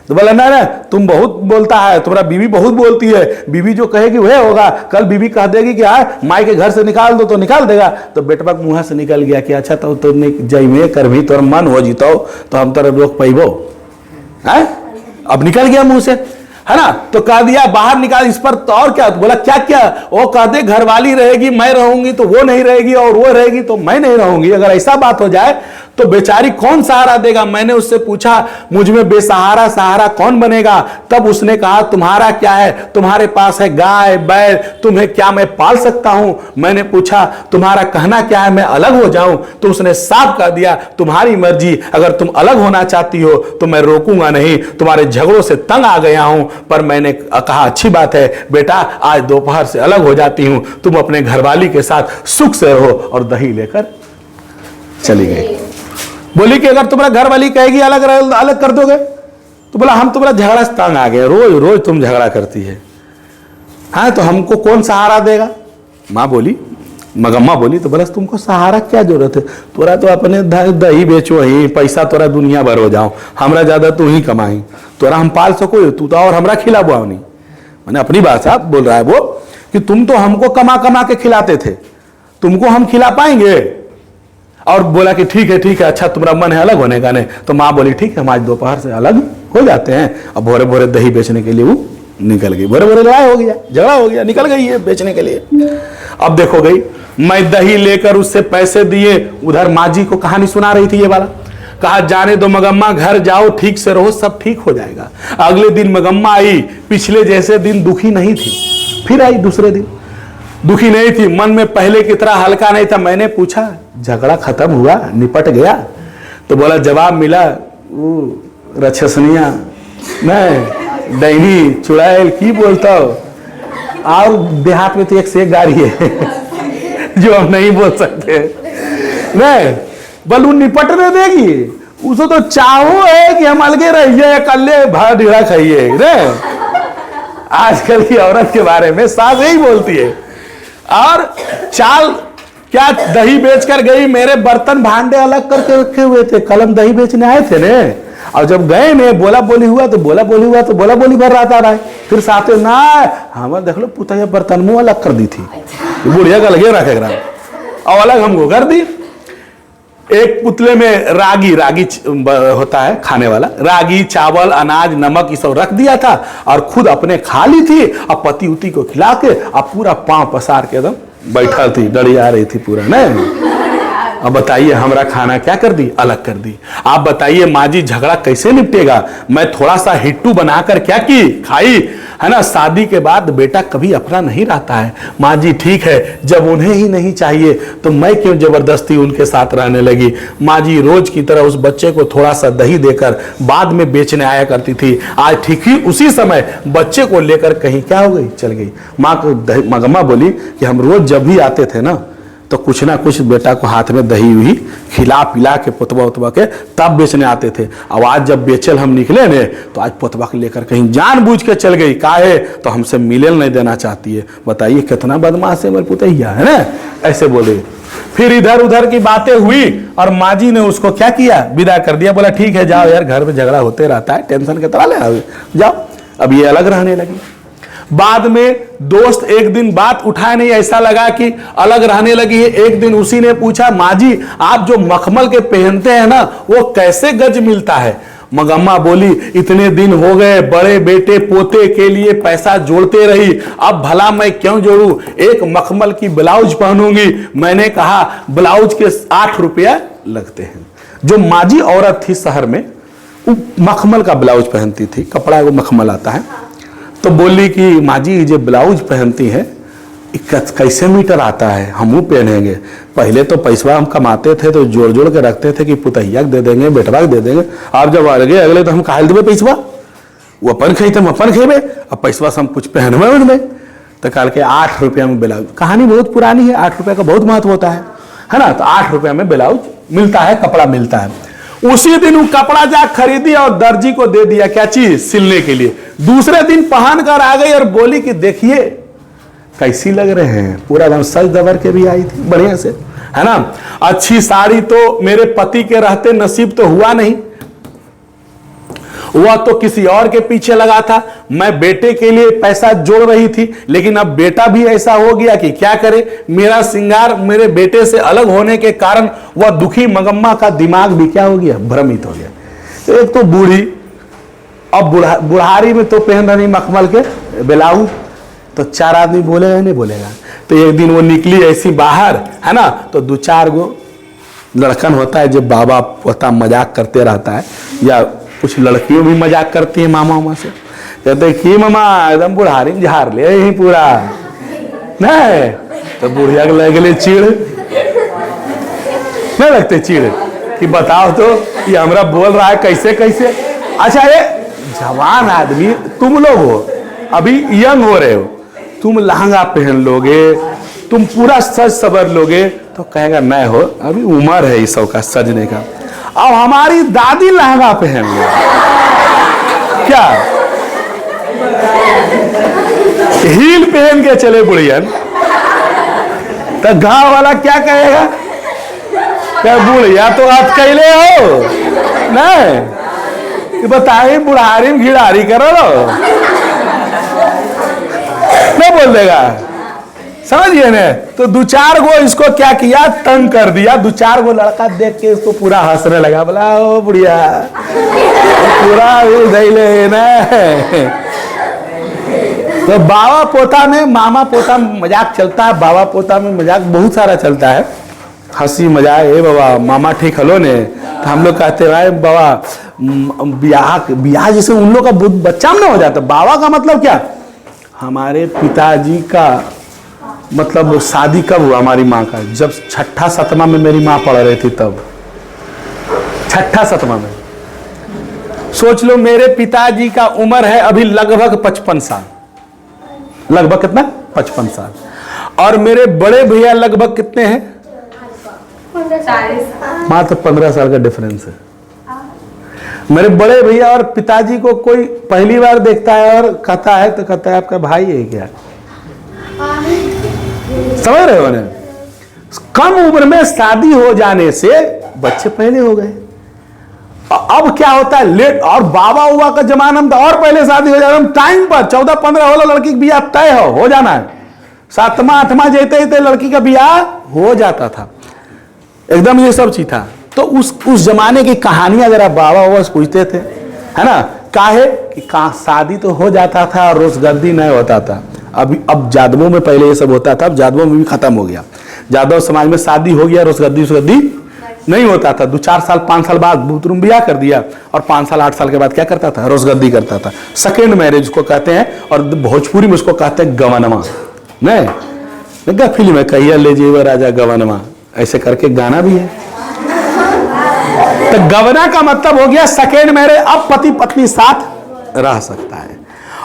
तो बोला ना तुम बहुत बोलता है, तुम्हारा बीवी बहुत बोलती है, बीवी जो कहेगी वह होगा, कल बीवी कह देगी कि माई के घर से निकाल दो तो निकाल देगा। तो बेटवा मुँह से निकल गया कि अच्छा तो जइमे कर भी तोर मन हो जीतो तो हम तोरा रोक पैबो है, अब निकल गया मुंह से, है ना। तो कह दिया बाहर निकाल, इस पर तो और क्या, तो बोला क्या, वो कह दे घरवाली रहेगी मैं रहूंगी तो वो नहीं रहेगी, और वो रहेगी तो मैं नहीं रहूंगी, अगर ऐसा बात हो जाए तो बेचारी कौन सहारा देगा। मैंने उससे पूछा मुझ में बेसहारा सहारा कौन बनेगा। तब उसने कहा तुम्हारा क्या है, तुम्हारे पास है गाय बैल, तुम्हें क्या मैं पाल सकता हूं। मैंने पूछा तुम्हारा कहना क्या है, मैं अलग हो जाऊं। तो उसने साफ कह दिया तुम्हारी मर्जी, अगर तुम अलग होना चाहती हो तो मैं रोकूंगा नहीं, तुम्हारे झगड़ों से तंग आ गया हूं। पर मैंने कहा अच्छी बात है बेटा, आज दोपहर से अलग हो जाती हूं, तुम अपने घरवाली के साथ सुख से रहो। और दही लेकर चली गई। बोली कि अगर तुम्हारा घर वाली कहेगी अलग कर दोगे, तो बोला हम तुम्हारा झगड़ा से तंग आ गए, रोज रोज तुम झगड़ा करती है, हाँ तो हमको कौन सहारा देगा। माँ बोली, मगम्मा बोली, तो बोला तुमको सहारा क्या जरूरत है, तोरा तो अपने दही बेचो ही, पैसा तोरा दुनिया भर हो जाओ, हमरा ज्यादा तू ही कमाई, तोरा हम पाल सको, तू तो और हमरा खिलाबो नहीं। मैंने अपनी बात साहब बोल रहा है वो कि तुम तो हमको कमा कमा के खिलाते थे, तुमको हम खिला पाएंगे। और बोला कि ठीक है अच्छा तुम्हारा मन है अलग होने का। नहीं तो माँ बोली ठीक है हम आज दोपहर से अलग हो जाते हैं। अब भोरे भोरे दही बेचने के लिए वो निकल गई, भोरे भोरे लड़ाई हो गया, झगड़ा हो गया, निकल गई है बेचने के लिए। अब देखो गई, मैं दही लेकर उससे पैसे दिए, उधर माँ जी को कहानी सुना रही थी ये वाला, कहा जाने दो मगम्मा, घर जाओ ठीक से रहो, सब ठीक हो जाएगा। अगले दिन मगम्मा आई, पिछले जैसे दिन दुखी नहीं थी, फिर आई दूसरे दिन दुखी नहीं थी, मन में पहले की तरह हल्का नहीं था। मैंने पूछा झगड़ा खत्म हुआ, निपट गया? तो बोला जवाब मिला वो रक्षसनिया मैं डैनी चुड़ैल की बोलता हो, और देहात में तो एक से एक गाड़ी है जो हम नहीं बोल सकते। नहीं बलू निपटने देगी, उसे तो चाहो है कि हम अलगे रहिए, कल्ले भाड़ा खाइए। आजकल की औरत के बारे में सास यही बोलती है, और चाल क्या दही बेचकर गई, मेरे बर्तन भांडे अलग करके रखे हुए थे, कलम दही बेचने आए थे ने। और जब गए ने बोला बोली हुआ तो बोला बोली भर रहा था। फिर साथ में ना हमारे देख लो पुतैया बर्तन मुँह अलग कर दी थी, बुढ़िया का लगे रखे और अलग हमको कर दी। एक पुतले में रागी होता है खाने वाला, रागी चावल अनाज नमक ये सब रख दिया था और खुद अपने खा ली थी और पति उती को खिला के अब पूरा पांव पसार के एकदम बैठा थी, डरी आ रही थी पूरा नहीं। अब बताइए हमारा खाना क्या कर दी, अलग कर दी। आप बताइए माँ जी झगड़ा कैसे निपटेगा। मैं थोड़ा सा हिट्टू बनाकर क्या की खाई है ना। शादी के बाद बेटा कभी अपना नहीं रहता है। माँ जी ठीक है, जब उन्हें ही नहीं चाहिए तो मैं क्यों जबरदस्ती उनके साथ रहने लगी। माँ जी रोज की तरह उस बच्चे को थोड़ा सा दही देकर बाद में बेचने आया करती थी। आज ठीक ही उसी समय बच्चे को लेकर कहीं क्या हो गई, चल गई। माँ को मगम्मा बोली कि हम रोज जब भी आते थे ना तो कुछ ना कुछ बेटा को हाथ में दही हुई खिला पिला के पोतबा उतबा के तब बेचने आते थे। अब आज जब बेचल हम निकले ने तो आज पोतबा के लेकर कहीं जानबूझ के चल गई, काहे तो हमसे मिले नहीं देना चाहती है। बताइए कितना बदमाश है मेरे पुतैया है ना, ऐसे बोले। फिर इधर उधर की बातें हुई और माँ जी ने उसको क्या किया, विदा कर दिया। बोला ठीक है जाओ यार, घर में झगड़ा होते रहता है, टेंशन के तरह ले जाओ। अब ये अलग रहने लगी। बाद में दोस्त एक दिन बात उठाए नहीं, ऐसा लगा कि अलग रहने लगी है। एक दिन उसी ने पूछा माँ जी आप जो मखमल के पहनते हैं ना वो कैसे गज मिलता है। मगम्मा बोली इतने दिन हो गए बड़े बेटे पोते के लिए पैसा जोड़ते रही, अब भला मैं क्यों जोड़ूं, एक मखमल की ब्लाउज पहनूंगी। मैंने कहा ब्लाउज के 8 रुपया लगते हैं। जो माजी औरत थी शहर में वो मखमल का ब्लाउज पहनती थी, कपड़ा वो मखमल आता है। तो बोली कि माँ जी जो ब्लाउज पहनती है कैसे मीटर आता है, हम पहनेंगे। पहले तो पैसा हम कमाते थे तो जोड़ जोड़ के रखते थे कि पुतैया दे देंगे बेटवा दे देंगे। अब जब अगले अगले तो हम कहा देवे पैसवा, वो अपन खेते हम अपन खेबे, अब पैसवा से हम कुछ पहनवे उनमें। तो कल के 8 रुपया में ब्लाउज, कहानी बहुत पुरानी है, 8 रुपया का बहुत महत्व होता है ना। तो 8 रुपया में ब्लाउज मिलता है, कपड़ा मिलता है। उसी दिन वो कपड़ा जा खरीदी और दर्जी को दे दिया, क्या चीज, सिलने के लिए। दूसरे दिन पहन कर आ गई और बोली कि देखिए कैसी लग रहे हैं, पूरा एकदम सज दबर के भी आई थी बढ़िया से, है ना। अच्छी साड़ी तो मेरे पति के रहते नसीब तो हुआ नहीं, वह तो किसी और के पीछे लगा था। मैं बेटे के लिए पैसा जोड़ रही थी, लेकिन अब बेटा भी ऐसा हो गया कि क्या करे। मेरा श्रृंगार मेरे बेटे से अलग होने के कारण वह दुखी मगम्मा का दिमाग भी क्या हो गया, भ्रमित हो गया। तो एक तो बूढ़ी, अब बुढ़ारी में तो पहन रही मखमल के ब्लाउज, तो 4 आदमी बोलेगा नहीं बोलेगा। तो एक दिन वो निकली ऐसी बाहर, है ना, तो 2-4 गो लड़कन होता है जो बाबा पोता मजाक करते रहता है, या कुछ लड़कियों भी मजाक करती है मामा उमा से। कहते कि मामा एकदम बुढ़ारी में झाड़ ले यही पूरा नहीं, तो बुढ़िया के लगे चिड़ नहीं लगते चिड़ कि बताओ तो ये हमरा बोल रहा है कैसे कैसे। अच्छा ये जवान आदमी तुम लोग हो, अभी यंग हो रहे हो, तुम लहंगा पहन लोगे, तुम पूरा सज सबर लोगे तो कहेगा नहीं हो, अभी उम्र है इस सब का सजने का। अब हमारी दादी लहंगा पहन लो क्या, हील पहन के चले बुढ़ियन, तो गांव वाला क्या कहेगा, क्या बुढ़िया तो आप कैले हो नहीं, बताइए बुढ़ारी में घिड़ारी करो नहीं बोल देगा, समझिए ना। तो 2-4 गो इसको क्या किया, तंग कर दिया। 2-4 गो लड़का देख के इसको पूरा हंसने लगा, बोला ओ बुढ़िया पूरा धैले ना। तो बाबा पोता में मामा पोता में मजाक चलता है, बाबा पोता में मजाक बहुत सारा चलता है, हंसी मजाक। ए बाबा मामा ठीक हलो ने, तो हम लोग कहते हैं बाबा ब्याह जैसे उन लोग का बच्चा में ना हो जाता। बाबा का मतलब क्या, हमारे पिताजी का मतलब शादी कब हुआ हमारी माँ का, जब 6ठा-7वां में मेरी माँ पढ़ रही थी, तब 6ठा-7वां में। सोच लो मेरे पिताजी का उम्र है अभी लगभग 55 साल, लगभग कितना 55 साल, और मेरे बड़े भैया लगभग कितने हैं, मात्र 15 साल का डिफरेंस है। मेरे बड़े भैया और पिताजी को कोई पहली बार देखता है और कहता है तो कहता है आपका भाई है क्या, समझ रहे हो ना? कम उम्र में शादी हो जाने से बच्चे पहले हो गए। अब क्या होता है लेट, और बाबा हुआ का जमाना में तो और पहले शादी हो जाता, टाइम पर 14-15 वाला लड़की का ब्याह तय हो जाना है, 7वां 8वां जेते ही लड़की का ब्याह हो जाता था एकदम, ये सब चीज था। तो उस जमाने की कहानियां जरा बाबा हुआ पूछते थे, है ना, काहे कि शादी तो हो जाता था और रोजगर्दी नहीं होता था। अब जादवों में पहले ये सब होता था, अब जादवों में भी खत्म हो गया। जादव समाज में शादी हो गया, रोजगर्दी नहीं होता था। 2-4 साल 5 साल बाद बुतरुम ब्याह कर दिया, और 5 साल 8 साल के बाद क्या करता था, रोजगर्दी करता था। सेकेंड मैरिज को कहते हैं, और भोजपुरी में उसको कहते हैं गवनमा। नहीं फिल्म है कहिया ले जीवा राजा गवनमा, ऐसे करके गाना भी है। तो गवना का मतलब हो गया सेकेंड मैरिज, अब पति पत्नी साथ रह सकता है।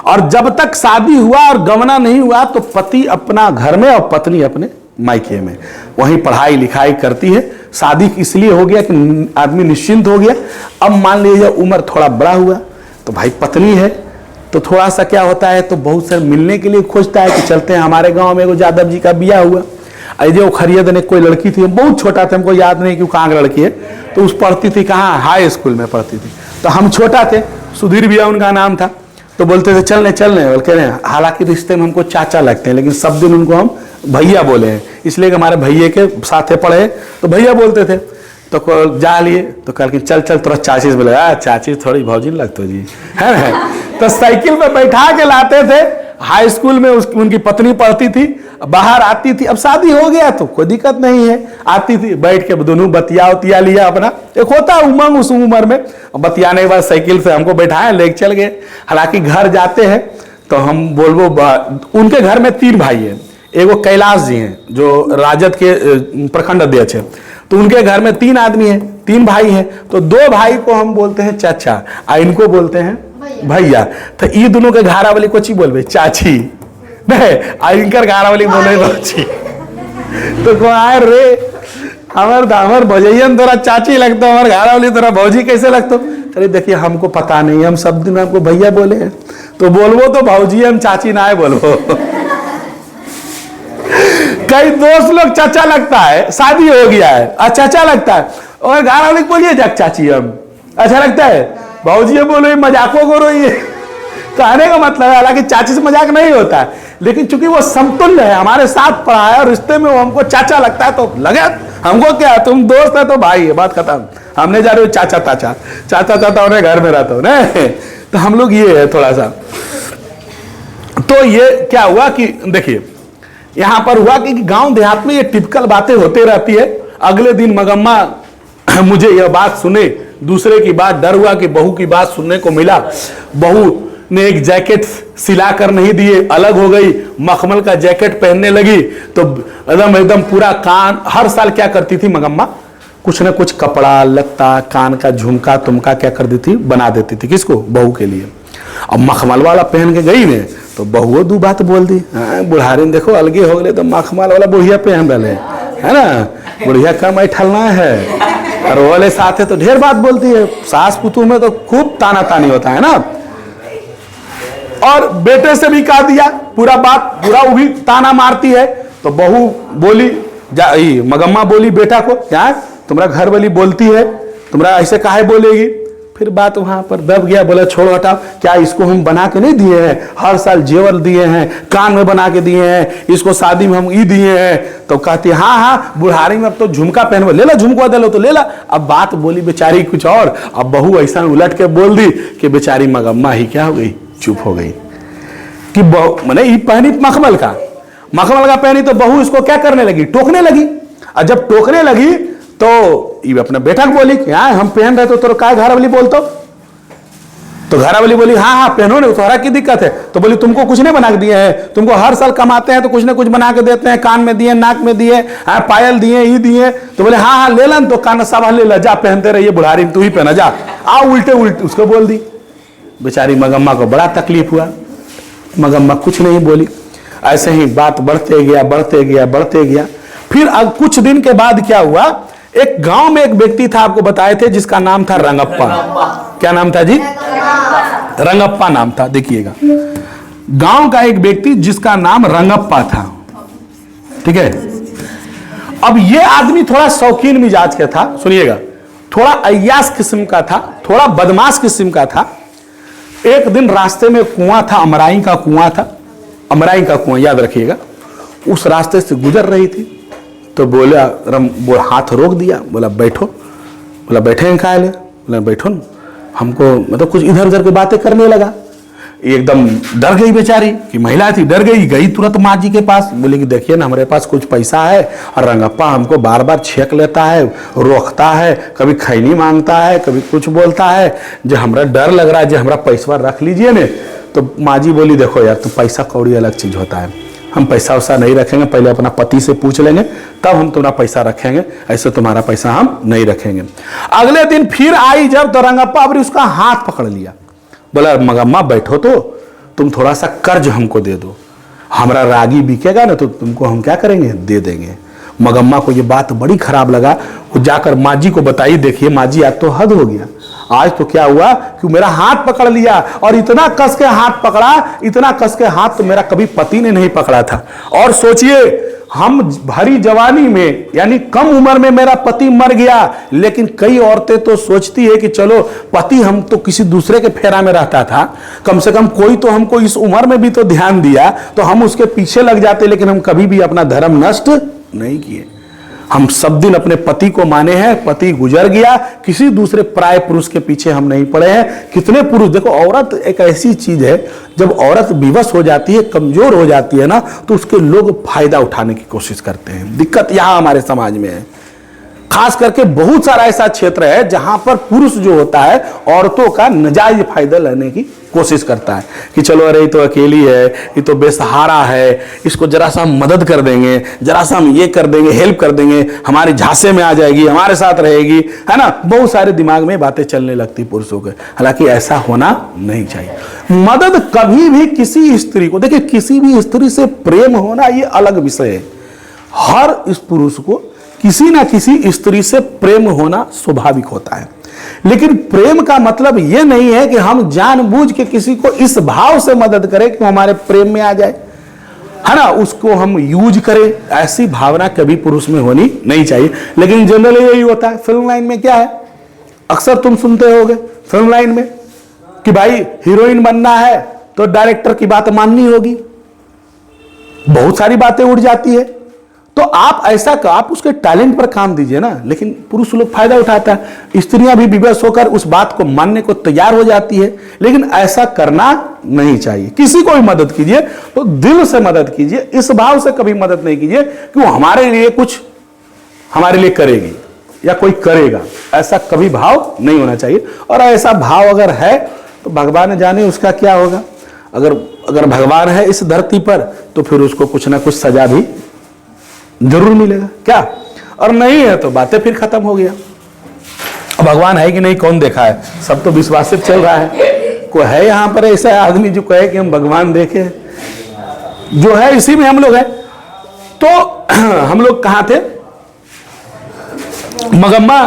और जब तक शादी हुआ और गवना नहीं हुआ तो पति अपना घर में और पत्नी अपने मायके में, वहीं पढ़ाई लिखाई करती है। शादी इसलिए हो गया कि आदमी निश्चिंत हो गया। अब मान लीजिए उम्र थोड़ा बड़ा हुआ तो भाई पत्नी है, तो थोड़ा सा क्या होता है, तो बहुत सारे मिलने के लिए खोजता है कि चलते हैं। हमारे गांव में वो जादव जी का ब्याह हुआ, अजय खरियद ने कोई लड़की थी, बहुत छोटा था, हमको याद नहीं कि वो कहाँ की लड़की है, तो उस पढ़ती थी कहाँ, हाई स्कूल में पढ़ती थी। तो हम छोटा थे, सुधीर भैया उनका नाम था, तो बोलते थे चलने कह रहे हैं। हालांकि रिश्ते में हमको चाचा लगते हैं, लेकिन सब दिन उनको हम भैया बोले हैं, इसलिए कि हमारे भैया के साथे पढ़े तो भैया बोलते थे। तो जा लिए तो कल की चल थोड़ा चाची से बोले, चाची थोड़ी भौजी लगते जी, है ना। तो साइकिल पे बैठा के लाते थे। हाई स्कूल में उनकी पत्नी पढ़ती थी, बाहर आती थी। अब शादी हो गया तो कोई दिक्कत नहीं है, आती थी, बैठ के दोनों बतिया लिया अपना। एक होता उमंग उस उम्र में, बतियाने के बाद साइकिल से हमको बैठाए, लेके चल गए। हालांकि घर जाते हैं तो हम बोलबो, उनके घर में 3 भाई हैं। एगो कैलाश जी हैं जो राजद के प्रखंड अध्यक्ष हैं, तो उनके घर में 3 आदमी हैं, 3 भाई हैं। तो 2 भाई को हम बोलते हैं चाचा, इनको बोलते हैं भैया। तो ये दोनों के घारा वाली को ची बोलबे चाची, नहीं इनकर घारा वाली बोले चाची। तो को आए रे हमार भौजैयन तोरा चाची लगता, हमारे घारा वाली तोरा भौजी कैसे लगता। अरे देखिए हमको पता नहीं, हम सब दिन हमको भैया बोले हैं, तो बोलबो तो भौजी हम चाची ना है बोलबो। कई दोस्त लोग चाचा लगता है, शादी हो गया है, चाचा लगता है, और घारा वाली बोलिए जा चाची हम, अच्छा लगता है, भौजी बोलो मजाकों करो ये। कहने का मतलब है, हालांकि चाची से मजाक नहीं होता है, लेकिन चूंकि वो समतुल्य है, हमारे साथ पढ़ा है और रिश्ते में वो हमको चाचा लगता है, तो लगे हमको क्या, तुम दोस्त है तो भाई है, बात खत्म। हमने जा रहे हो चाचा उन्हें घर में रहता हो ना। तो हम लोग ये है थोड़ा सा। तो ये क्या हुआ कि देखिए यहां पर हुआ कि गांव देहात में ये टिपिकल बातें होते रहती है। अगले दिन मगम्मा मुझे यह बात सुने, दूसरे की बात डर हुआ कि बहू की बात सुनने को मिला। बहू ने एक जैकेट सिला कर नहीं दिए, अलग हो गई, मखमल का जैकेट पहनने लगी। तो एकदम पूरा कान, हर साल क्या करती थी मगम्मा, कुछ ना कुछ कपड़ा लत्ता, कान का झुमका तुमका क्या कर देती, बना देती थी। किसको, बहू के लिए। अब मखमल वाला पहन के गई ने तो बहुओं 2 बात बोल दी, बुढ़ारी ने देखो अलगे हो गए, तो मखमल वाला बुढ़िया पहन रहे है ना, बुढ़िया कम ठलना है, और वो वाले साथ है तो ढेर बात बोलती है। सास पुतू में तो खूब ताना तानी होता है ना। और बेटे से भी कह दिया पूरा बात, पूरा वो भी ताना मारती है। तो बहू बोली, मगम्मा बोली बेटा को, क्या तुम्हारा घर वाली बोलती है, तुम्हारा ऐसे काहे बोलेगी। फिर बात वहां पर दब गया, बोला छोड़ो हटाओ, क्या इसको हम बना के नहीं दिए हैं, हर साल जेवर दिए हैं, कान में बना के दिए हैं, इसको शादी में हम ये दिए हैं। तो कहती हाँ बुढ़ारी में अब तो झुमका पहनवा, ले ला झुमका दे लो तो ले ला। अब बात बोली बेचारी कुछ और, अब बहू ऐसा उलट के बोल दी कि बेचारी मगम्मा ही क्या हो गई, चुप हो गई। कि मैंने ये पहनी मखमल का पहनी, तो बहू इसको क्या करने लगी, टोकने लगी। और जब टोकने लगी तो ये अपने बेटा को बोली कि हाँ हम पहन रहे तो क्या घर वाली बोलते, तो घर वाली बोली हाँ पहनो ने, तुम्हारा की दिक्कत है। तो बोली तुमको कुछ नहीं बना के दिए हैं, तुमको हर साल कमाते हैं तो कुछ ना कुछ बना के देते हैं, कान में दिए, नाक में दिए, पायल दिए, ये दिए। तो बोले हाँ ले ला, तो कान सब ले ला, जा पहनते रहिए बुढ़ारी तू ही पहना, जा आ उल्टे उसको बोल दी। बेचारी मगम्मा को बड़ा तकलीफ हुआ, मगम्मा कुछ नहीं बोली। ऐसे ही बात बढ़ते गया। फिर अब कुछ दिन के बाद क्या हुआ, एक गांव में एक व्यक्ति था, आपको बताए थे, जिसका नाम था रंगप्पा। क्या नाम था जी, रंगप्पा नाम था। देखिएगा गांव का एक व्यक्ति जिसका नाम रंगप्पा था, ठीक है। अब ये आदमी थोड़ा शौकीन मिजाज का था, सुनिएगा, थोड़ा अय्यास किस्म का था, थोड़ा बदमाश किस्म का था। एक दिन रास्ते में कुआं था, अमराई का कुआं था, अमराई का कुआं याद रखिएगा। उस रास्ते से गुजर रही थी तो बोला, हाथ रोक दिया, बोला बैठो। बोला बैठे कहा ले? बोला बैठो न। हमको मतलब कुछ इधर उधर की बातें करने लगा। एकदम डर गई बेचारी, कि महिला थी, डर गई, गई तुरंत माँ जी के पास। बोले कि देखिए ना, हमारे पास कुछ पैसा है और रंगप्पा हमको बार बार छेक लेता है, रोकता है, कभी खैनी मांगता है, कभी कुछ बोलता है, जो हमरा डर लग रहा है, जो हमरा पैसा रख लीजिए ने। तो माँ जी बोली देखो यार, तो पैसा कौड़ी अलग चीज होता है, हम पैसा वैसा नहीं रखेंगे, पहले अपना पति से पूछ लेंगे तब हम तुम्हारा पैसा रखेंगे, ऐसे तुम्हारा पैसा हम नहीं रखेंगे। अगले दिन फिर आई जब, तो रंगप्पा अभी उसका हाथ पकड़ लिया। बोला मगम्मा बैठो, तो तुम थोड़ा सा कर्ज हमको दे दो, हमारा रागी बिकेगा ना तो तुमको हम क्या करेंगे, दे देंगे। मगम्मा को ये बात बड़ी खराब लगा। वो जाकर माँ जी को बताई, देखिए माँ जी आज तो हद हो गया, आज तो क्या हुआ कि मेरा हाथ पकड़ लिया, और इतना कस के हाथ पकड़ा, इतना कस के हाथ तो मेरा कभी पति ने नहीं पकड़ा था। और सोचिए, हम भरी जवानी में यानी कम उम्र में मेरा पति मर गया, लेकिन कई औरतें तो सोचती है कि चलो पति हम तो किसी दूसरे के फेरा में रहता था, कम से कम कोई तो हमको इस उम्र में भी तो ध्यान दिया, तो हम उसके पीछे लग जाते, लेकिन हम कभी भी अपना धर्म नष्ट नहीं किए। हम सब दिन अपने पति को माने हैं, पति गुजर गया, किसी दूसरे पराय पुरुष के पीछे हम नहीं पड़े हैं। कितने पुरुष, देखो औरत एक ऐसी चीज है, जब औरत विवश हो जाती है, कमजोर हो जाती है ना, तो उसके लोग फायदा उठाने की कोशिश करते हैं। दिक्कत यहां हमारे समाज में है, खास करके बहुत सारा ऐसा क्षेत्र है जहां पर पुरुष जो होता है औरतों का नाजायज फायदा लेने की कोशिश करता है, कि चलो अरे ये तो अकेली है, ये तो बेसहारा है, इसको जरा सा हम मदद कर देंगे, जरा सा हम ये कर देंगे, हेल्प कर देंगे, हमारे झांसे में आ जाएगी, हमारे साथ रहेगी, है ना। बहुत सारे दिमाग में बातें चलने लगती पुरुषों के। हालांकि ऐसा होना नहीं चाहिए। मदद कभी भी किसी स्त्री को, देखिए किसी भी स्त्री से प्रेम होना ये अलग विषय है। हर इस पुरुष को किसी ना किसी स्त्री से प्रेम होना स्वाभाविक होता है, लेकिन प्रेम का मतलब यह नहीं है कि हम जानबूझ के किसी को इस भाव से मदद करें कि हमारे प्रेम में आ जाए, है ना, उसको हम यूज करें। ऐसी भावना कभी पुरुष में होनी नहीं चाहिए, लेकिन जनरली यही होता है। फिल्म लाइन में क्या है, अक्सर तुम सुनते होगे फिल्म लाइन में कि भाई हीरोइन बनना है तो डायरेक्टर की बात माननी होगी, बहुत सारी बातें उड़ जाती है। तो आप ऐसा आप उसके टैलेंट पर काम दीजिए ना, लेकिन पुरुष लोग फायदा उठाता है। स्त्रियां भी विवश होकर उस बात को मानने को तैयार हो जाती है, लेकिन ऐसा करना नहीं चाहिए। किसी को भी मदद कीजिए तो दिल से मदद कीजिए, इस भाव से कभी मदद नहीं कीजिए कि वो हमारे लिए कुछ हमारे लिए करेगी या कोई करेगा, ऐसा कभी भाव नहीं होना चाहिए। और ऐसा भाव अगर है तो भगवान जाने उसका क्या होगा। अगर भगवान है इस धरती पर तो फिर उसको कुछ ना कुछ सजा भी जरूर मिलेगा, क्या, और नहीं है तो बातें फिर खत्म हो गया। भगवान है कि नहीं कौन देखा है, सब तो विश्वास से चल रहा है। कोई है यहां पर ऐसा आदमी जो कहे कि हम भगवान देखे, जो है इसी में हम लोग हैं। तो हम लोग कहां थे, मगम्मा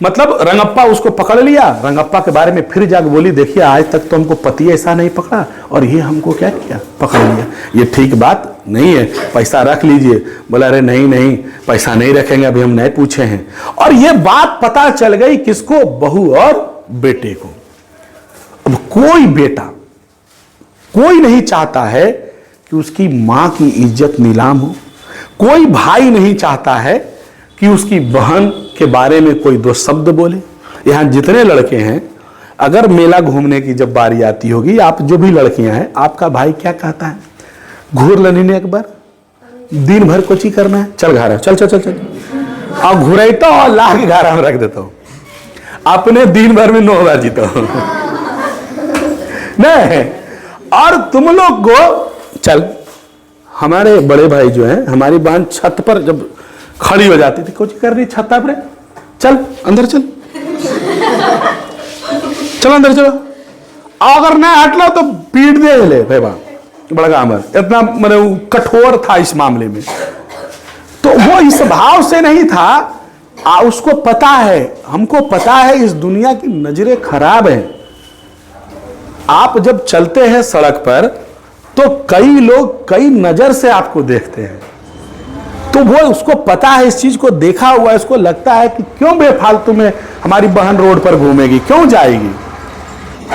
मतलब रंगप्पा उसको पकड़ लिया। रंगप्पा के बारे में फिर जाकर बोली, देखिए आज तक तो हमको पति ऐसा नहीं पकड़ा और ये हमको क्या किया, पकड़ लिया, ये ठीक बात नहीं है, पैसा रख लीजिए। बोला अरे नहीं नहीं पैसा नहीं रखेंगे, अभी हम नहीं पूछे हैं। और ये बात पता चल गई किसको, बहू और बेटे को। अब कोई बेटा कोई नहीं चाहता है कि उसकी मां की इज्जत नीलाम हो, कोई भाई नहीं चाहता है कि उसकी बहन के बारे में कोई दो शब्द बोले। यहां जितने लड़के हैं, अगर मेला घूमने की जब बारी आती होगी, आप जो भी लड़कियां हैं, आपका भाई क्या कहता है, घूर लेनी ने एक बार, दिन भर कोची करना है, चल घर चल चल चल चल, और घुराइता और ला के घर में रख देता हूं, अपने दिन भर में 9 बार जीता हूं नहीं। और तुम लोग को चल, हमारे बड़े भाई जो है, हमारी बहन छत पर जब खड़ी हो जाती थी, कुछ कर रही छत पर, चल अंदर चल, चलो अंदर चलो, अगर ना हटलो तो पीट दे ले भाई, बड़ा अमर इतना मतलब कठोर था इस मामले में। तो वो इस भाव से नहीं था, उसको पता है, हमको पता है इस दुनिया की नजरें खराब हैं। आप जब चलते हैं सड़क पर तो कई लोग कई नजर से आपको देखते हैं, तो वो उसको पता है, इस चीज को देखा हुआ है, उसको लगता है कि क्यों बेफालतू में हमारी बहन रोड पर घूमेगी, क्यों जाएगी,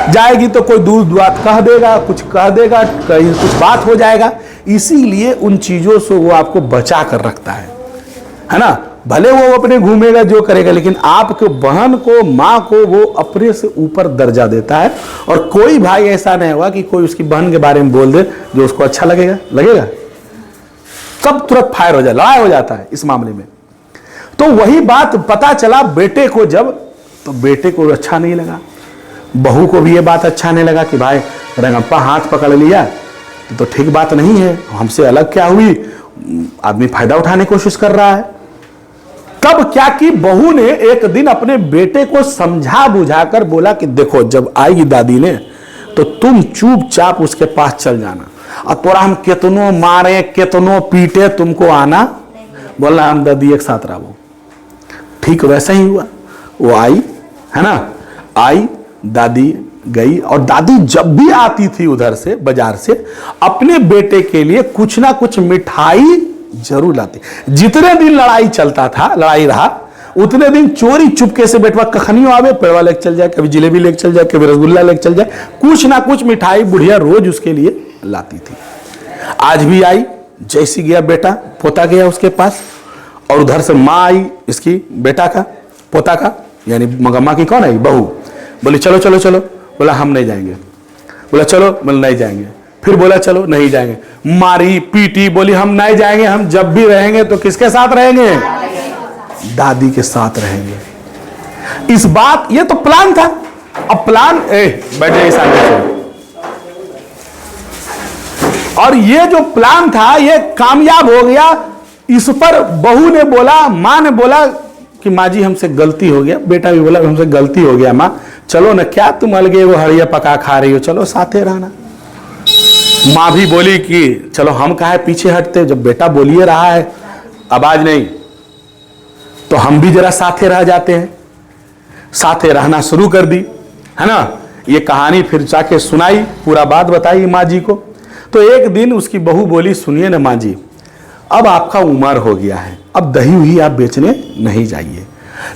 जाएगी तो कोई दूर बात कह देगा, कुछ कह देगा, कहीं कुछ बात हो जाएगा। इसीलिए उन चीजों से वो आपको बचा कर रखता है ना। भले वो अपने घूमेगा जो करेगा, लेकिन आपके बहन को, माँ को वो अपने से ऊपर दर्जा देता है। और कोई भाई ऐसा नहीं होगा कि कोई उसकी बहन के बारे में बोल दे जो उसको अच्छा लगेगा सब तुरंत फायर हो जाए, लड़ाई हो जाता है इस मामले में। तो वही बात पता चला बेटे को जब, तो बेटे को अच्छा नहीं लगा, बहू को भी ये बात अच्छा नहीं लगा कि भाई रंगप्पा हाथ पकड़ लिया तो ठीक बात नहीं है, हमसे अलग क्या हुई, आदमी फायदा उठाने की कोशिश कर रहा है। तब क्या कि बहू ने एक दिन अपने बेटे को समझा बुझाकर बोला कि देखो जब आएगी दादी ने तो तुम चुपचाप उसके पास चल जाना, और तोरा हम कितनों मारे कितनों पीटे तुमको आना, बोला हम दादी एक साथ रहो। ठीक वैसा ही हुआ, वो आई, है ना, आई, दादी गई, और दादी जब भी आती थी उधर से बाजार से अपने बेटे के लिए कुछ ना कुछ मिठाई जरूर लाती। जितने दिन लड़ाई चलता था, लड़ाई रहा, उतने दिन चोरी चुपके से बेटवा कखनियों आवे, पेड़वा लेके चल जाए, कभी जिलेबी लेके चल जाए, कभी रसगुल्ला लेके चल जाए, कुछ ना कुछ मिठाई बुढ़िया रोज उसके लिए लाती थी। आज भी आई, जैसी गया बेटा, पोता गया उसके पास, और उधर से माँ आई इसकी बेटा का, पोता का, यानी मगम्मा की कौन आई, बहू, बोली चलो चलो चलो, बोला हम नहीं जाएंगे, बोला चलो, बोला नहीं जाएंगे, फिर बोला चलो नहीं जाएंगे, मारी पीटी, बोली हम नहीं जाएंगे, हम जब भी रहेंगे तो किसके साथ रहेंगे, दादी के साथ रहेंगे। इस बात, ये तो प्लान था। अब प्लान बैठे सामने, और ये जो प्लान था ये कामयाब हो गया। इस पर बहू ने बोला, माँ ने बोला कि माँ जी हमसे गलती हो गया, बेटा भी बोला हमसे गलती हो गया माँ, चलो ना, क्या तुम अलगे वो हरिया पका खा रही हो, चलो साथे रहना। माँ भी बोली कि चलो हम काहे पीछे हटते, जब बेटा बोलिए रहा है आवाज नहीं, तो हम भी जरा साथे रह जाते हैं। साथे रहना शुरू कर दी, है ना। ये कहानी फिर जाके सुनाई, पूरा बात बताई माँ जी को। तो एक दिन उसकी बहू बोली सुनिए ना माँ जी, अब आपका उम्र हो गया है, अब दही वही आप बेचने नहीं जाइए,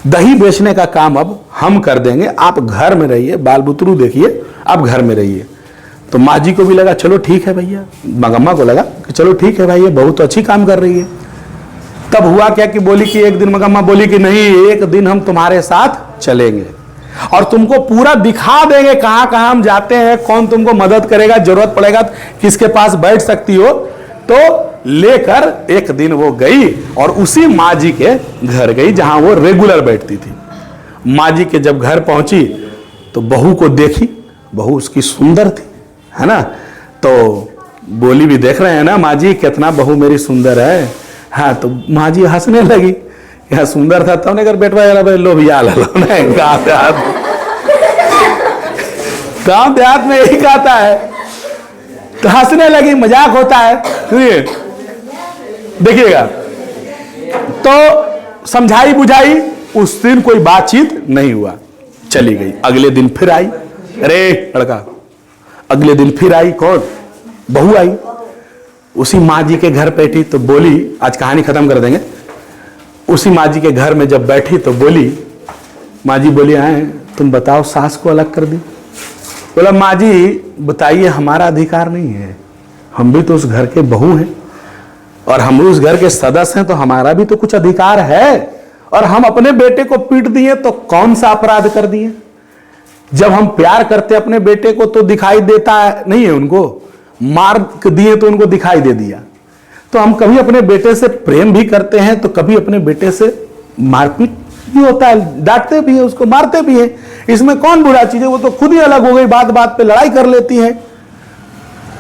दही बेचने का काम अब हम कर देंगे, आप घर में रहिए, बाल बुतरू देखिए, आप घर में रहिए। तो माँ जी को भी लगा चलो ठीक है भैया, मगम्मा को लगा कि चलो ठीक है भाई, ये बहू तो अच्छी काम कर रही है। तब हुआ क्या कि बोली कि एक दिन मगम्मा बोली कि नहीं, एक दिन हम तुम्हारे साथ चलेंगे और तुमको पूरा दिखा देंगे कहाँ कहाँ हम जाते हैं, कौन तुमको मदद करेगा, जरूरत पड़ेगा किसके पास बैठ सकती हो। तो लेकर एक दिन वो गई और उसी माँ जी के घर गई जहां वो रेगुलर बैठती थी। माँ जी के जब घर पहुंची तो बहू को देखी, बहू उसकी सुंदर थी, है ना। तो बोली भी देख रहे हैं ना माँ जी कितना बहू मेरी सुंदर है। हाँ, तो माँ जी हंसने लगी, यहाँ सुंदर था तब अगर बेटवा लो भैया गाँव देहात में यही कहता है, तो हंसने लगी, मजाक होता है। सुनिए देखिएगा, तो समझाई बुझाई, उस दिन कोई बातचीत नहीं हुआ, चली गई। अगले दिन फिर आई, अरे लड़का, अगले दिन फिर आई, कौन, बहू आई, उसी माँ जी के घर बैठी। तो बोली, आज कहानी खत्म कर देंगे। उसी माँ जी के घर में जब बैठी तो बोली, माँ जी बोली आए तुम बताओ सास को अलग कर दी। बोला माँ जी बताइए, हमारा अधिकार नहीं है, हम भी तो उस घर के बहू हैं और हम उस घर के सदस्य हैं, तो हमारा भी तो कुछ अधिकार है। और हम अपने बेटे को पीट दिए तो कौन सा अपराध कर दिए। जब हम प्यार करते अपने बेटे को तो दिखाई देता नहीं है, उनको मार दिए तो उनको दिखाई दे दिया। तो हम कभी अपने बेटे से प्रेम भी करते हैं तो कभी अपने बेटे से मारपीट भी होता है, डांटते भी है, उसको मारते भी है। इसमें कौन बुरा चीज है, वो तो खुद ही अलग हो गई, बात बात पे लड़ाई कर लेती है।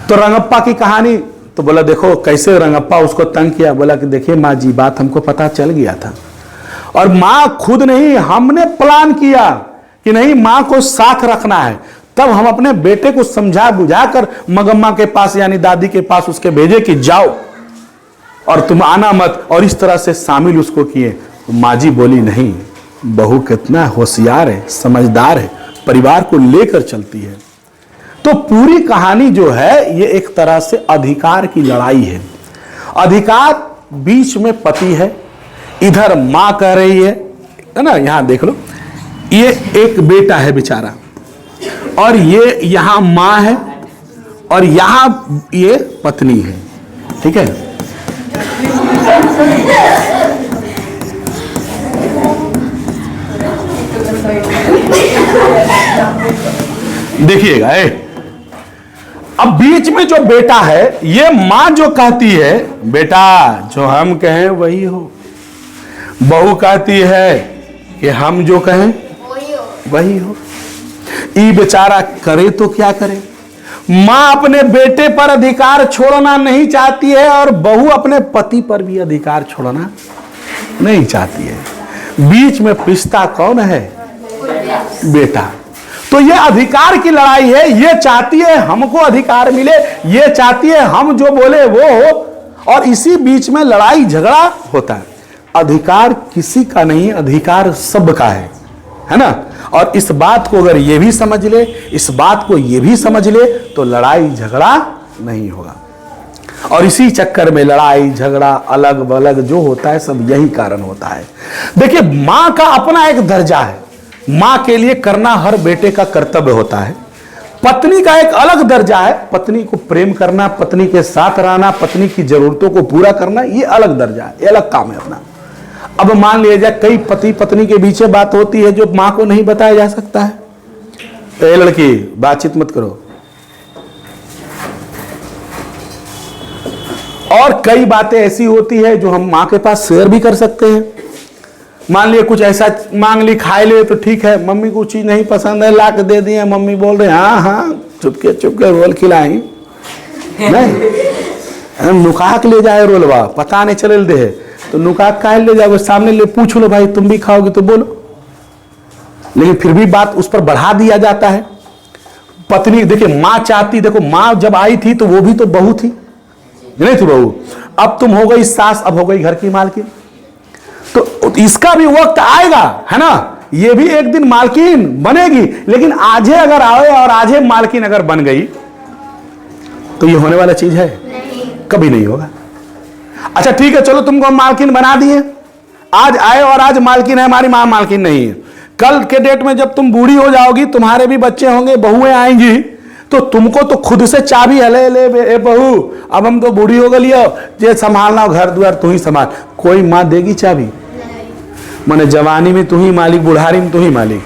तो रंगप्पा की कहानी, तो बोला देखो कैसे रंगप्पा उसको तंग किया। बोला कि देखिए माँ जी, बात हमको पता चल गया था और माँ खुद नहीं, हमने प्लान किया कि नहीं माँ को साथ रखना है। तब हम अपने बेटे को समझा बुझाकर मगम्मा के पास यानी दादी के पास उसके भेजे कि जाओ और तुम आना मत, और इस तरह से शामिल उसको किए। तो माँ जी बोली नहीं, बहू कितना होशियार है, समझदार है, परिवार को लेकर चलती है। तो पूरी कहानी जो है ये एक तरह से अधिकार की लड़ाई है। अधिकार बीच में पति है, इधर मां कह रही है ना, यहां देख लो, ये एक बेटा है बेचारा, और ये यहां मां है, और यहां ये पत्नी है, ठीक है। देखिएगा, अब बीच में जो बेटा है, ये मां जो कहती है बेटा जो हम कहें वही हो, बहू कहती है कि हम जो कहें वही हो। ये बेचारा करे तो क्या करे। मां अपने बेटे पर अधिकार छोड़ना नहीं चाहती है, और बहू अपने पति पर भी अधिकार छोड़ना नहीं चाहती है। बीच में पिसता कौन है? बेटा। तो ये अधिकार की लड़ाई है। ये चाहती है हमको अधिकार मिले, ये चाहती है हम जो बोले वो हो, और इसी बीच में लड़ाई झगड़ा होता है। अधिकार किसी का नहीं, अधिकार सबका है ना। और इस बात को अगर ये भी समझ ले, इस बात को ये भी समझ ले, तो लड़ाई झगड़ा नहीं होगा। और इसी चक्कर में लड़ाई झगड़ा अलग बलग जो होता है, सब यही कारण होता है। देखिए, मां का अपना एक दर्जा है, मां के लिए करना हर बेटे का कर्तव्य होता है। पत्नी का एक अलग दर्जा है, पत्नी को प्रेम करना, पत्नी के साथ रहना, पत्नी की जरूरतों को पूरा करना, ये अलग दर्जा है, ये अलग काम है अपना। अब मान लिया जाए कई पति पत्नी के बीच बात होती है जो मां को नहीं बताया जा सकता है, तो ये लड़की बातचीत मत करो। और कई बातें ऐसी होती है जो हम मां के पास शेयर भी कर सकते हैं। मान लिया कुछ ऐसा मांग ली, खाए ले तो ठीक है, मम्मी को चीज नहीं पसंद है, ला के दे दिए, मम्मी बोल रहे हाँ हाँ चुपके रोल खिलाएंगे, नहीं नुका के ले जाए रोलवा, पता नहीं चले दे, तो नुका काहे ले जाओगे, सामने ले पूछ लो भाई तुम भी खाओगे तो बोलो। लेकिन फिर भी बात उस पर बढ़ा दिया जाता है। पत्नी देखिए, मां चाहती, देखो मां जब आई थी तो वो भी तो बहू थी, नहीं थी बहू, अब तुम हो गई सास, अब हो गई घर की मालकिन। तो इसका भी वक्त आएगा, है ना, ये भी एक दिन मालकिन बनेगी। लेकिन आजे अगर आए और आजे मालकिन अगर बन गई तो ये होने वाला चीज है? कभी नहीं होगा। अच्छा ठीक है, चलो तुमको हम मालकिन बना दिए, आज आए और आज मालकिन है, हमारी मां मालकिन नहीं है। कल के डेट में जब तुम बूढ़ी हो जाओगी, तुम्हारे भी बच्चे होंगे, बहुएं आएंगी, तो तुमको तो खुद से चाबी हले ले बहू, अब हम तो बूढ़ी हो गई, ये संभालना घर द्वार तू ही संभाल। कोई मां देगी चाबी? माने जवानी में तू ही मालिक, बुढ़ारी में तू ही मालिक।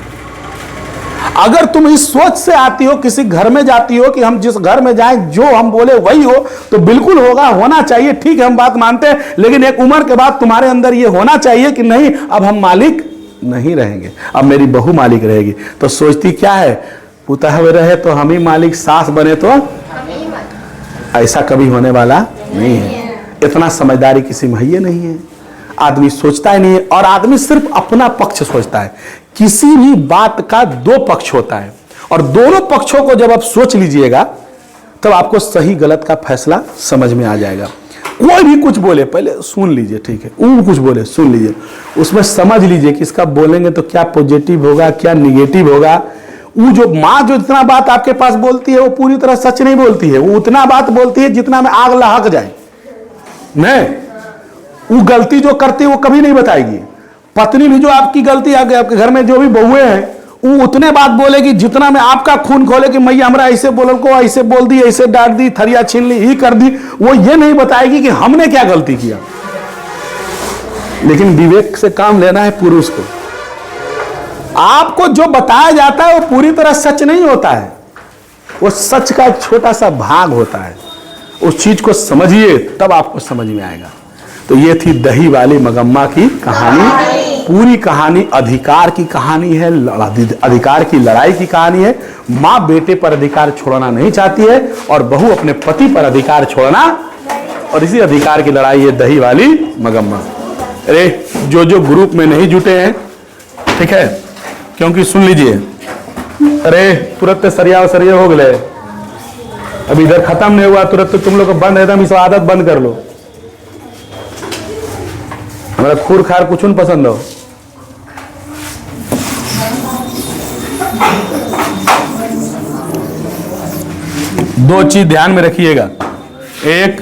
अगर तुम इस सोच से आती हो, किसी घर में जाती हो कि हम जिस घर में जाएं जो हम बोले वही हो, तो बिल्कुल होगा, होना चाहिए, ठीक है हम बात मानते हैं। लेकिन एक उम्र के बाद तुम्हारे अंदर ये होना चाहिए कि नहीं, अब हम मालिक नहीं रहेंगे, अब मेरी बहू मालिक रहेगी। तो सोचती क्या है, पुतह रहे तो हम ही मालिक, सास बने तो ऐसा कभी होने वाला नहीं है। इतना समझदारी किसी में ही नहीं है, आदमी सोचता ही नहीं है। और आदमी सिर्फ अपना पक्ष सोचता है। किसी भी बात का दो पक्ष होता है, और दोनों पक्षों को जब आप सोच लीजिएगा तब आपको सही गलत का फैसला समझ में आ जाएगा। कोई भी कुछ बोले पहले सुन लीजिए, ठीक है, वो कुछ बोले सुन लीजिए, उसमें समझ लीजिए कि इसका बोलेंगे तो क्या पॉजिटिव होगा, क्या निगेटिव होगा। वो जो माँ जो इतना बात आपके पास बोलती है वो पूरी तरह सच नहीं बोलती है, वो उतना बात बोलती है जितना में आग लहक जाए। नहीं, वो गलती जो करती है वो कभी नहीं बताएगी। पत्नी भी जो आपकी गलती आपके घर में जो भी बहुएं हैं, वो उतने बात बोलेगी जितना में आपका खून खोले कि मैया हमरा ऐसे बोल को, ऐसे बोल दी, ऐसे डांट दी, थरिया छीन ली, ही कर दी। वो ये नहीं बताएगी कि हमने क्या गलती किया। लेकिन विवेक से काम लेना है पुरुष को। आपको जो बताया जाता है वो पूरी तरह सच नहीं होता है, वो सच का एक छोटा सा भाग होता है। उस चीज को समझिए तब आपको समझ में आएगा। तो ये थी दही वाली मगम्मा की कहानी। पूरी कहानी अधिकार की कहानी है, अधिकार की लड़ाई की कहानी है। माँ बेटे पर अधिकार छोड़ना नहीं चाहती है और बहू अपने पति पर अधिकार छोड़ना, और इसी अधिकार की लड़ाई है दही वाली मगम्मा। अरे जो जो ग्रुप में नहीं जुटे हैं, ठीक है, क्योंकि सुन लीजिए, अरे तुरंत सरिया हो गए, अभी इधर खत्म नहीं हुआ, तुरंत तो तुम लोग को बंद है, इस आदत बंद कर लो। हमारा खूर खार कुछ नहीं पसंद हो। दो चीज ध्यान में रखिएगा। एक,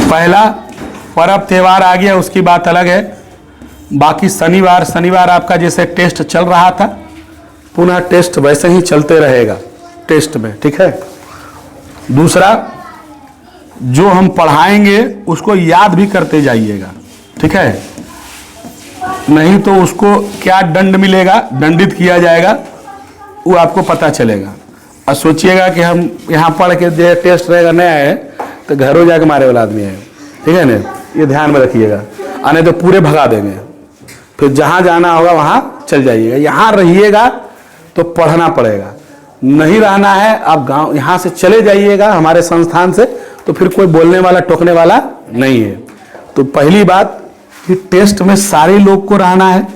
पहला पर्व त्यौहार आ गया, उसकी बात अलग है। बाकी शनिवार आपका जैसे टेस्ट चल रहा था, पुनः टेस्ट वैसे ही चलते रहेगा टेस्ट में, ठीक है। दूसरा, जो हम पढ़ाएंगे उसको याद भी करते जाइएगा, ठीक है। नहीं तो उसको क्या दंड मिलेगा, दंडित किया जाएगा, वो आपको पता चलेगा। और सोचिएगा कि हम यहाँ पढ़ के दे टेस्ट रहेगा, नया है तो घरों जाके मारे वाला आदमी है, ठीक है ना, ये ध्यान में रखिएगा। आने तो पूरे भगा देंगे, फिर जहाँ जाना होगा वहाँ चल जाइएगा। यहाँ रहिएगा तो पढ़ना पड़ेगा, नहीं रहना है आप गांव यहाँ से चले जाइएगा हमारे संस्थान से, तो फिर कोई बोलने वाला टोकने वाला नहीं है। तो पहली बात कि टेस्ट में सारे लोग को रहना है।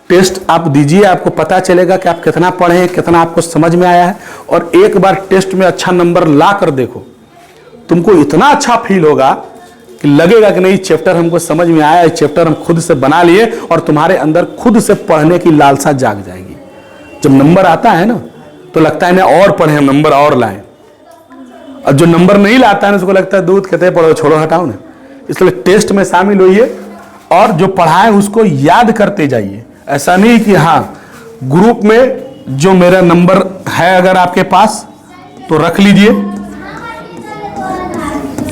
टेस्ट आप दीजिए, आपको पता चलेगा कि आप कितना पढ़े हैं, कितना आपको समझ में आया है। और एक बार टेस्ट में अच्छा नंबर ला कर देखो, तुमको इतना अच्छा फील होगा कि लगेगा कि नहीं चैप्टर हमको समझ में आया, चैप्टर हम खुद से बना लिए, और तुम्हारे अंदर खुद से पढ़ने की लालसा जाग जाएगी। जब नंबर आता है ना तो लगता है ना और पढ़े, हम नंबर और लाएं। और जो नंबर नहीं लाता है ना उसको लगता है दूध कहते पढ़ो, छोड़ो, हटाओ ना। इसलिए टेस्ट में शामिल होइए और जो पढ़ाएं उसको याद करते जाइए। ऐसा नहीं कि हाँ ग्रुप में जो मेरा नंबर है अगर आपके पास तो रख लीजिए,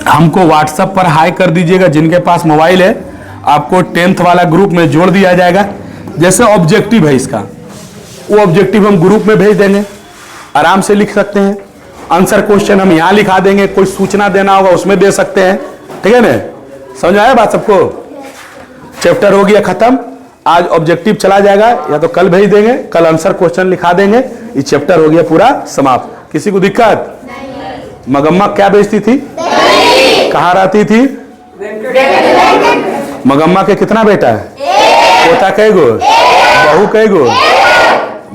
हमको व्हाट्सएप पर हाई कर दीजिएगा। जिनके पास मोबाइल है आपको 10th वाला ग्रुप में जोड़ दिया जाएगा। जैसे ऑब्जेक्टिव है इसका, वो ऑब्जेक्टिव हम ग्रुप में भेज देंगे, आराम से लिख सकते हैं। आंसर क्वेश्चन हम यहाँ लिखा देंगे, कोई सूचना देना होगा उसमें दे सकते हैं, ठीक है ना। समझ आया बात सबको? चैप्टर हो गया खत्म, आज ऑब्जेक्टिव चला जाएगा, या तो कल भेज देंगे, कल आंसर क्वेश्चन लिखा देंगे, ये चैप्टर हो गया पूरा समाप्त। किसी को दिक्कत? मगम्मा क्या बेचती थी, कहाँ रहती थी? मगम्मा के कितना बेटा है? पोता कई गो, बहू कई गो?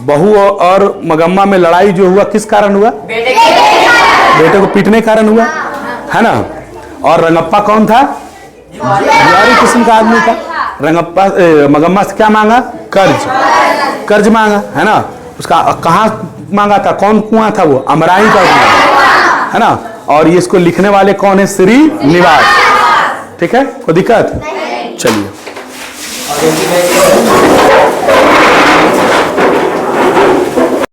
बहू और मगम्मा में लड़ाई जो हुआ किस कारण हुआ? बेटे को पीटने के कारण हुआ, है ना। और रंगप्पा कौन था? जुआरी किस्म का आदमी था। रंगप्पा मगम्मा से क्या मांगा? कर्ज मांगा, है ना। उसका कहाँ मांगा था, कौन कुआं था वो? अमराई का कुआं, है ना। और ये इसको लिखने वाले कौन है? श्री निवास, ठीक है। कोई दिक्कत? चलिए